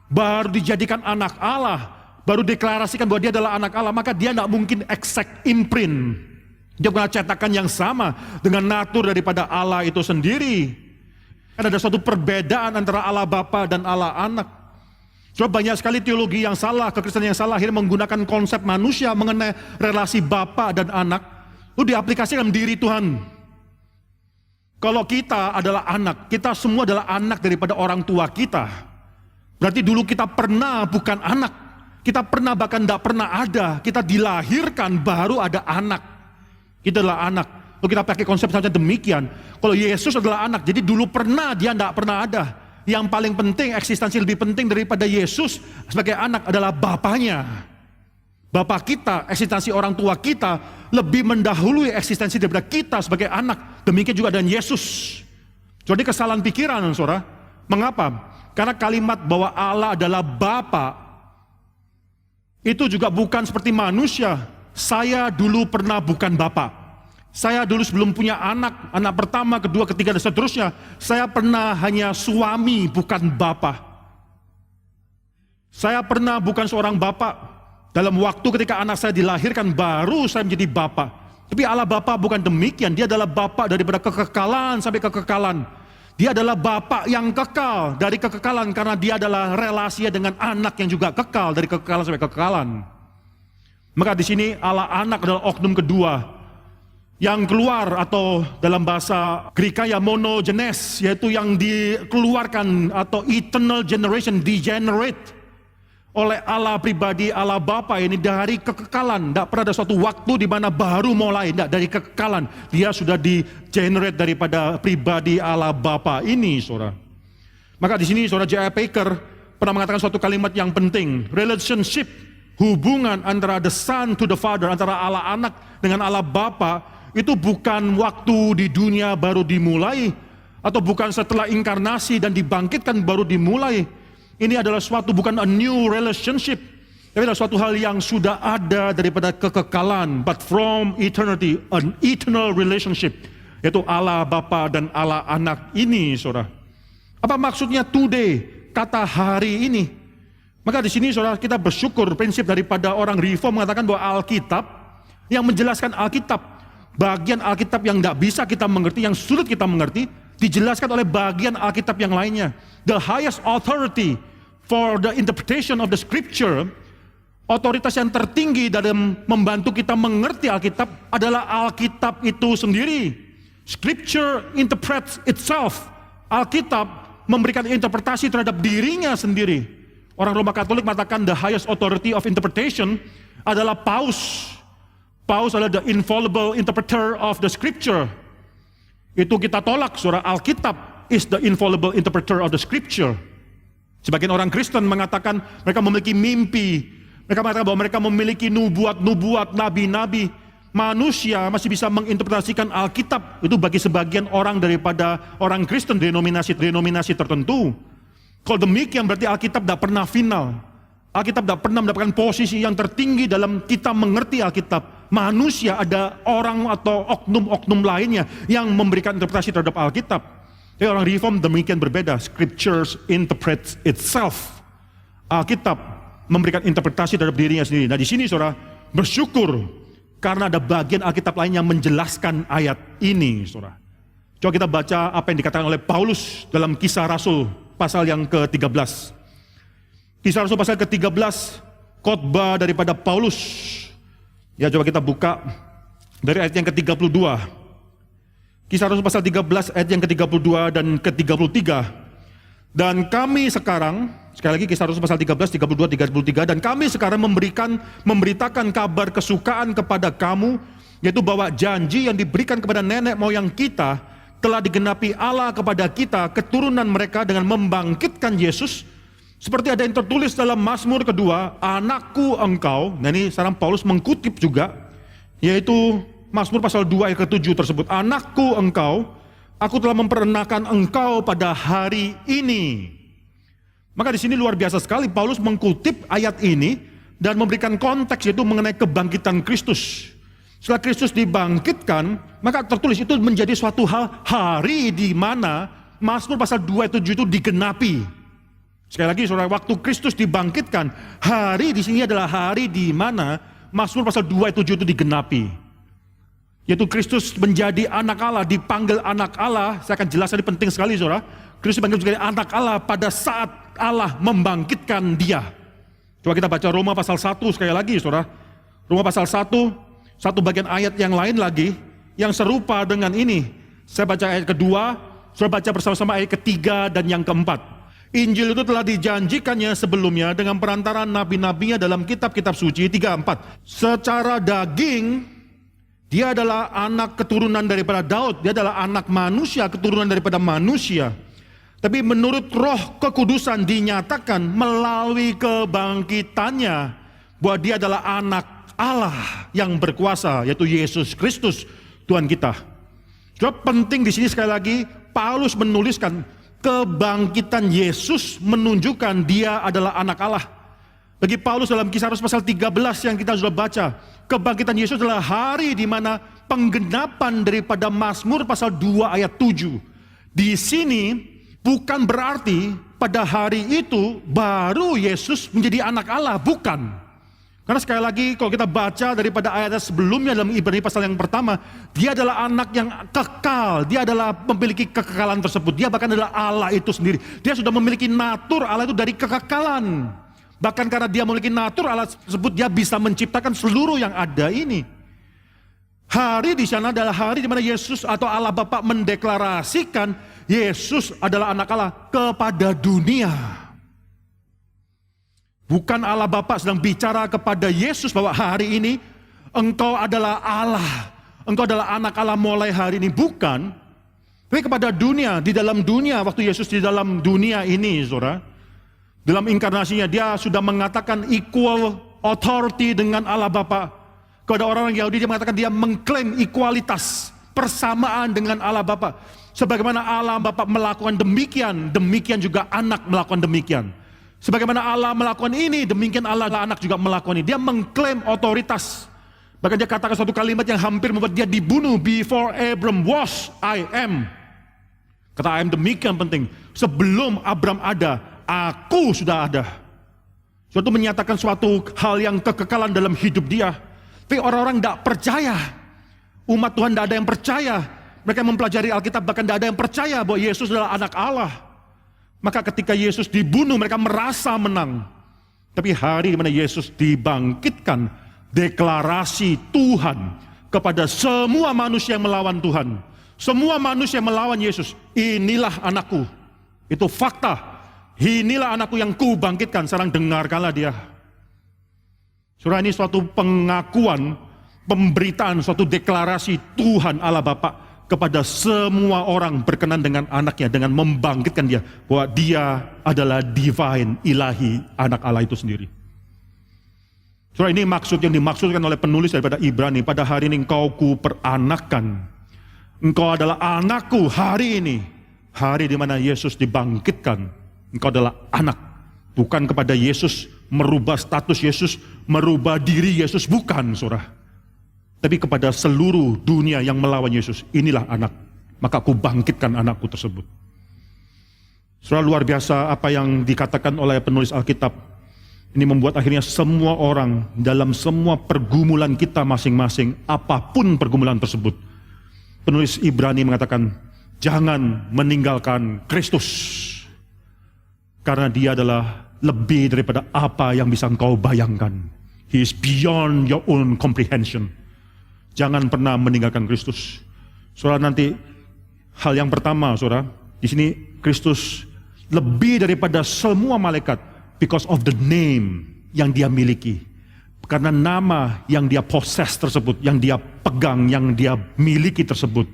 baru dijadikan anak Allah, baru deklarasikan bahwa dia adalah anak Allah, maka dia tidak mungkin exact imprint. Dia bukan cetakan yang sama dengan natur daripada Allah itu sendiri. Kan ada suatu perbedaan antara Allah Bapa dan Allah Anak. So, banyak sekali teologi yang salah, kekristenan yang salah, akhirnya menggunakan konsep manusia mengenai relasi Bapa dan Anak, lalu diaplikasikan dalam diri Tuhan. Kalau kita adalah anak, kita semua adalah anak daripada orang tua kita. Berarti dulu kita pernah bukan anak. Kita pernah bahkan tidak pernah ada. Kita dilahirkan baru ada anak. Kita adalah anak. Kalau kita pakai konsep saja demikian. Kalau Yesus adalah anak, jadi dulu pernah, dia tidak pernah ada. Yang paling penting, eksistensi lebih penting daripada Yesus sebagai anak adalah Bapaknya. Bapak kita, eksistensi orang tua kita lebih mendahului eksistensi daripada kita sebagai anak. Demikian juga dengan Yesus. Jadi kesalahan pikiran, saudara. Mengapa? Karena kalimat bahwa Allah adalah Bapa itu juga bukan seperti manusia. Saya dulu pernah bukan Bapa. Saya dulu sebelum punya anak, anak pertama, kedua, ketiga, dan seterusnya, saya pernah hanya suami, bukan Bapa. Saya pernah bukan seorang Bapa. Dalam waktu ketika anak saya dilahirkan, baru saya menjadi Bapa. Tapi Allah Bapa bukan demikian. Dia adalah Bapa daripada kekekalan sampai kekekalan. Dia adalah Bapa yang kekal dari kekekalan, karena dia adalah relasinya dengan anak yang juga kekal dari kekekalan sampai kekekalan. Maka di sini Allah Anak adalah oknum kedua yang keluar, atau dalam bahasa Greka ya monogenes, yaitu yang dikeluarkan, atau eternal generation, degenerate. oleh Allah pribadi, Allah Bapa ini dari kekekalan. Tidak pernah ada suatu waktu di mana baru mulai, tidak, dari kekekalan. Dia sudah di-generate daripada pribadi Allah Bapa ini, saudara. Maka di sini saudara J.I. Packer pernah mengatakan suatu kalimat yang penting. Relationship, hubungan antara the Son to the Father, antara Allah Anak dengan Allah Bapa, itu bukan waktu di dunia baru dimulai, atau bukan setelah inkarnasi dan dibangkitkan baru dimulai. Ini adalah suatu, bukan a new relationship, tapi adalah suatu hal yang sudah ada daripada kekekalan, but from eternity, an eternal relationship, yaitu Allah Bapa dan Allah Anak ini, saudara. Apa maksudnya today, kata hari ini? Maka di sini saudara kita bersyukur prinsip daripada orang Reform mengatakan bahwa Alkitab yang menjelaskan Alkitab, bagian Alkitab yang tidak bisa kita mengerti, yang sulit kita mengerti, dijelaskan oleh bagian Alkitab yang lainnya. The highest authority for the interpretation of the scripture, otoritas yang tertinggi dalam membantu kita mengerti Alkitab adalah Alkitab itu sendiri. Scripture interprets itself. Alkitab memberikan interpretasi terhadap dirinya sendiri. Orang Roma Katolik mengatakan the highest authority of interpretation adalah Paus. Paus adalah the infallible interpreter of the scripture. Itu kita tolak, saudara. Alkitab is the infallible interpreter of the scripture. Sebagian orang Kristen mengatakan mereka memiliki mimpi. Mereka mengatakan bahwa mereka memiliki nubuat-nubuat, nabi-nabi. Manusia masih bisa menginterpretasikan Alkitab. Itu bagi sebagian orang daripada orang Kristen, denominasi tertentu. Kalau demikian berarti Alkitab tidak pernah final. Alkitab tidak pernah mendapatkan posisi yang tertinggi dalam kita mengerti Alkitab. Manusia ada orang atau oknum-oknum lainnya yang memberikan interpretasi terhadap Alkitab. Tapi orang Reform demikian berbeda. Scriptures interprets itself. Alkitab memberikan interpretasi terhadap dirinya sendiri. Nah di sini saudara bersyukur karena ada bagian Alkitab lain yang menjelaskan ayat ini, saudara. Coba kita baca apa yang dikatakan oleh Paulus dalam Kisah Rasul pasal yang ke-13. Kisah Rasul pasal ke-13, khotbah daripada Paulus. Ya, coba kita buka dari ayat yang ke-32. Kisah Rasul pasal 13 ayat yang ke-32 dan ke-33. Dan kami sekarang, sekali lagi Kisah Rasul pasal 13, 32, 33, dan kami sekarang memberitakan kabar kesukaan kepada kamu, yaitu bahwa janji yang diberikan kepada nenek moyang kita telah digenapi Allah kepada kita, keturunan mereka, dengan membangkitkan Yesus, seperti ada yang tertulis dalam Mazmur kedua, anakku engkau. Nah ini sekarang Paulus mengkutip juga, yaitu Mazmur pasal 2 ayat ke-7 tersebut. Anakku engkau, aku telah memperanakan engkau pada hari ini. Maka di sini luar biasa sekali Paulus mengkutip ayat ini dan memberikan konteks yaitu mengenai kebangkitan Kristus. Setelah Kristus dibangkitkan, maka tertulis itu menjadi suatu hal hari di mana Mazmur pasal 2 ayat 7 itu digenapi. Sekali lagi saudara, waktu Kristus dibangkitkan, hari di sini adalah hari di mana Mazmur pasal 2 ayat 7 itu digenapi. Yaitu Kristus menjadi anak Allah, dipanggil anak Allah. Saya akan jelaskan, ini penting sekali saudara. Kristus dipanggil menjadi anak Allah pada saat Allah membangkitkan dia. Coba kita baca Roma pasal 1 sekali lagi saudara. Roma pasal 1, satu bagian ayat yang lain lagi, yang serupa dengan ini. Saya baca ayat kedua, saudara baca bersama-sama ayat ketiga dan yang keempat. Injil itu telah dijanjikannya sebelumnya dengan perantaraan nabi-nabinya dalam kitab-kitab suci. 3, 4. Secara daging, dia adalah anak keturunan daripada Daud. Dia adalah anak manusia, keturunan daripada manusia. Tapi menurut Roh Kekudusan dinyatakan melalui kebangkitannya bahwa dia adalah anak Allah yang berkuasa, yaitu Yesus Kristus Tuhan kita. Sebab penting di sini sekali lagi Paulus menuliskan kebangkitan Yesus menunjukkan dia adalah anak Allah. Bagi Paulus dalam Kisah Rasul pasal 13 yang kita sudah baca, kebangkitan Yesus adalah hari di mana penggenapan daripada Mazmur pasal 2 ayat 7. Di sini bukan berarti pada hari itu baru Yesus menjadi anak Allah, bukan. Karena sekali lagi kalau kita baca daripada ayat sebelumnya dalam Ibrani pasal yang pertama, dia adalah anak yang kekal, dia adalah memiliki kekekalan tersebut, dia bahkan adalah Allah itu sendiri. Dia sudah memiliki natur Allah itu dari kekekalan. Bahkan karena dia memiliki natur Allah tersebut, dia bisa menciptakan seluruh yang ada ini. Hari di sana adalah hari di mana Yesus atau Allah Bapa mendeklarasikan Yesus adalah anak Allah kepada dunia. Bukan Allah Bapa sedang bicara kepada Yesus bahwa hari ini engkau adalah Allah. Engkau adalah anak Allah mulai hari ini. Bukan. Tapi kepada dunia, di dalam dunia, waktu Yesus di dalam dunia ini, saudara, dalam inkarnasinya dia sudah mengatakan equal authority dengan Allah Bapa. Kepada orang Yahudi dia mengatakan dia mengklaim equalitas, persamaan dengan Allah Bapa. Sebagaimana Allah Bapa melakukan demikian, demikian juga anak melakukan demikian. Sebagaimana Allah melakukan ini, demikian Allah anak juga melakukan ini. Dia mengklaim otoritas. Bahkan dia katakan suatu kalimat yang hampir membuat dia dibunuh. Before Abram was, I am. Kata I am demikian penting. Sebelum Abram ada, aku sudah ada. Suatu menyatakan suatu hal yang kekekalan dalam hidup dia. Tapi orang-orang tidak percaya. Umat Tuhan tidak ada yang percaya. Mereka mempelajari Alkitab bahkan tidak ada yang percaya bahwa Yesus adalah anak Allah. Maka ketika Yesus dibunuh mereka merasa menang. Tapi hari di mana Yesus dibangkitkan, deklarasi Tuhan kepada semua manusia yang melawan Tuhan. Semua manusia yang melawan Yesus, inilah anakku. Itu fakta. Inilah anakku yang ku bangkitkan, sekarang dengarkanlah dia. Saudara, ini suatu pengakuan, pemberitaan, suatu deklarasi Tuhan Allah Bapa kepada semua orang berkenan dengan anaknya, dengan membangkitkan dia, bahwa dia adalah divine, ilahi, anak Allah itu sendiri. Saudara, ini maksud yang dimaksudkan oleh penulis daripada Ibrani, pada hari ini engkau ku peranakan. Engkau adalah anakku hari ini, hari di mana Yesus dibangkitkan. Engkau adalah anak, bukan kepada Yesus, merubah status Yesus, merubah diri Yesus, bukan saudara. Tapi kepada seluruh dunia yang melawan Yesus, inilah anak. Maka aku bangkitkan anakku tersebut. Saudara, luar biasa apa yang dikatakan oleh penulis Alkitab. Ini membuat akhirnya semua orang dalam semua pergumulan kita masing-masing, apapun pergumulan tersebut. Penulis Ibrani mengatakan, jangan meninggalkan Kristus. Karena dia adalah lebih daripada apa yang bisa engkau bayangkan. He is beyond your own comprehension. Jangan pernah meninggalkan Kristus. Saudara, nanti hal yang pertama, saudara, di sini Kristus lebih daripada semua malaikat because of the name yang dia miliki. Karena nama yang dia possess tersebut, yang dia pegang, yang dia miliki tersebut.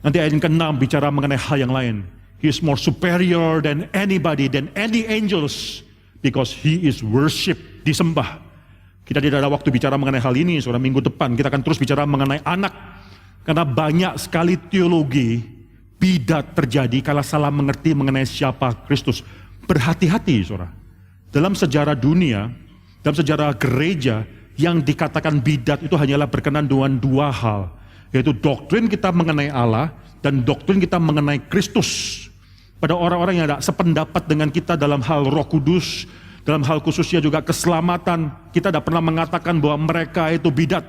Nanti ayat yang ke-6 bicara mengenai hal yang lain. He is more superior than anybody, than any angels, because he is worship, disembah. Kita tidak ada waktu bicara mengenai hal ini, saudara. Minggu depan kita akan terus bicara mengenai anak. Karena banyak sekali teologi bidat terjadi kalau salah mengerti mengenai siapa Kristus. Berhati-hati, saudara. Dalam sejarah dunia, dalam sejarah gereja, yang dikatakan bidat itu hanyalah berkenan dengan dua hal. Yaitu doktrin kita mengenai Allah dan doktrin kita mengenai Kristus. Pada orang-orang yang tidak sependapat dengan kita dalam hal Roh Kudus, dalam hal khususnya juga keselamatan, kita tidak pernah mengatakan bahwa mereka itu bidat.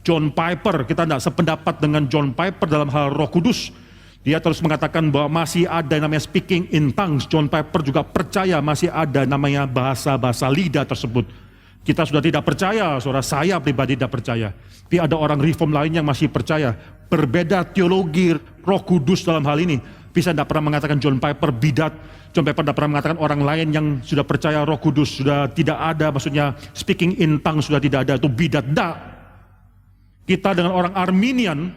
John Piper, kita tidak sependapat dengan John Piper dalam hal Roh Kudus. Dia terus mengatakan bahwa masih ada yang namanya speaking in tongues. John Piper juga percaya masih ada namanya bahasa-bahasa lidah tersebut. Kita sudah tidak percaya, saudara, saya pribadi tidak percaya. Tapi ada orang reform lain yang masih percaya. Berbeda teologi Roh Kudus dalam hal ini. Bisa tidak pernah mengatakan John Piper bidat. John Piper tidak pernah mengatakan orang lain yang sudah percaya Roh Kudus sudah tidak ada, maksudnya speaking in tongues sudah tidak ada, itu bidat. Tidak. Kita dengan orang Arminian,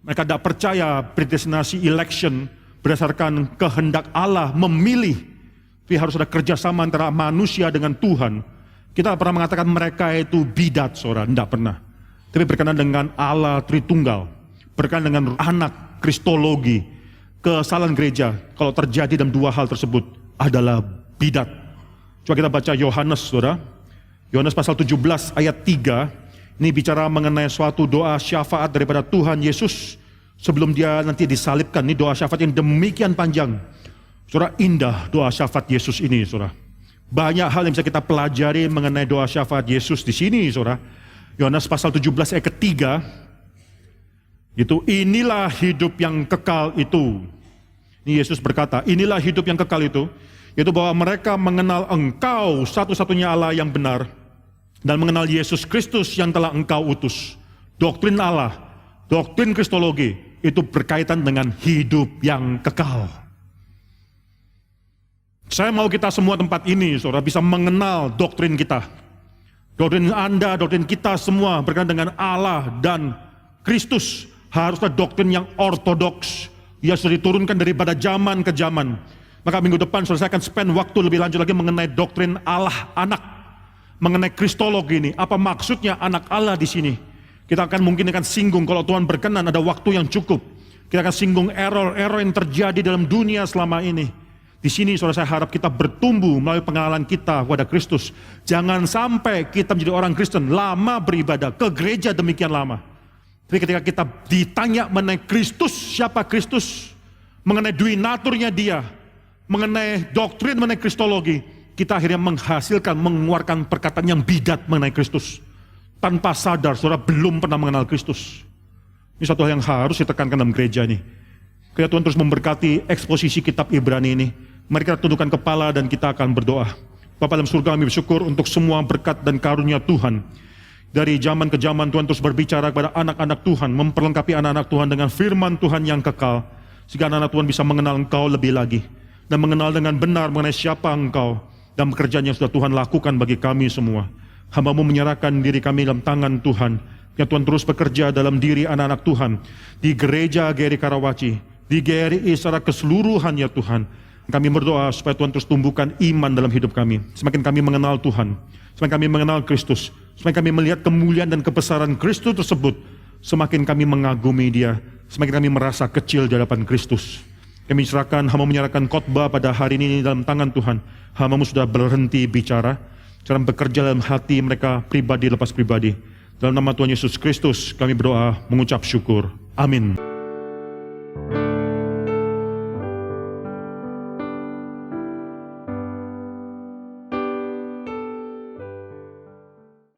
mereka tidak percaya predestinasi election berdasarkan kehendak Allah memilih. Tapi harus ada kerjasama antara manusia dengan Tuhan. Kita tidak pernah mengatakan mereka itu bidat, saudara, tidak pernah. Tapi berkenan dengan Allah Tritunggal, berkenan dengan anak, kristologi. Kesalahan gereja kalau terjadi dalam dua hal tersebut adalah bidat. Coba kita baca Yohanes, saudara. Yohanes pasal 17 ayat 3. Ini bicara mengenai suatu doa syafaat daripada Tuhan Yesus sebelum dia nanti disalibkan. Ini doa syafaat yang demikian panjang. Saudara, indah doa syafaat Yesus ini, saudara. Banyak hal yang bisa kita pelajari mengenai doa syafaat Yesus di sini, saudara. Yohanes pasal 17 ayat ketiga. Itu inilah hidup yang kekal itu. Ini Yesus berkata, inilah hidup yang kekal itu, yaitu bahwa mereka mengenal engkau satu-satunya Allah yang benar, dan mengenal Yesus Kristus yang telah engkau utus. Doktrin Allah, doktrin kristologi, itu berkaitan dengan hidup yang kekal. Saya mau kita semua tempat ini, saudara, bisa mengenal doktrin kita. Doktrin Anda, doktrin kita semua berkaitan dengan Allah dan Kristus. Haruslah doktrin yang ortodoks. Ya sudah diturunkan daripada zaman ke zaman. Maka minggu depan saudara, saya akan spend waktu lebih lanjut lagi mengenai doktrin Allah anak. Mengenai kristologi ini. Apa maksudnya anak Allah di sini? Kita mungkin akan singgung, kalau Tuhan berkenan ada waktu yang cukup. Kita akan singgung error yang terjadi dalam dunia selama ini. Di sini saudara, saya harap kita bertumbuh melalui pengenalan kita kepada Kristus. Jangan sampai kita menjadi orang Kristen lama beribadah, ke gereja demikian lama. Tapi ketika kita ditanya mengenai Kristus, siapa Kristus, mengenai dui naturnya dia, mengenai doktrin mengenai kristologi, kita akhirnya mengeluarkan perkataan yang bidat mengenai Kristus. Tanpa sadar saudara belum pernah mengenal Kristus. Ini satu hal yang harus ditekankan dalam gereja ini. Kiranya Tuhan terus memberkati eksposisi kitab Ibrani ini. Mari kita tundukkan kepala dan kita akan berdoa. Bapa dalam surga, kami bersyukur untuk semua berkat dan karunia Tuhan. Dari zaman ke zaman Tuhan terus berbicara kepada anak-anak Tuhan, memperlengkapi anak-anak Tuhan dengan firman Tuhan yang kekal, sehingga anak-anak Tuhan bisa mengenal Engkau lebih lagi, dan mengenal dengan benar mengenai siapa Engkau, dan pekerjaan yang sudah Tuhan lakukan bagi kami semua. Hamba-Mu menyerahkan diri kami dalam tangan Tuhan. Ya Tuhan terus bekerja dalam diri anak-anak Tuhan, di gereja GRI Karawaci, di GRI secara keseluruhan ya Tuhan. Kami berdoa supaya Tuhan terus tumbuhkan iman dalam hidup kami. Semakin kami mengenal Tuhan, semakin kami mengenal Kristus, semakin kami melihat kemuliaan dan kebesaran Kristus tersebut, semakin kami mengagumi Dia, semakin kami merasa kecil di hadapan Kristus. Kami serahkan, hamba menyerahkan khotbah pada hari ini dalam tangan Tuhan. Hamba-Mu sudah berhenti bicara, dalam bekerja dalam hati mereka pribadi lepas pribadi. Dalam nama Tuhan Yesus Kristus kami berdoa mengucap syukur. Amin.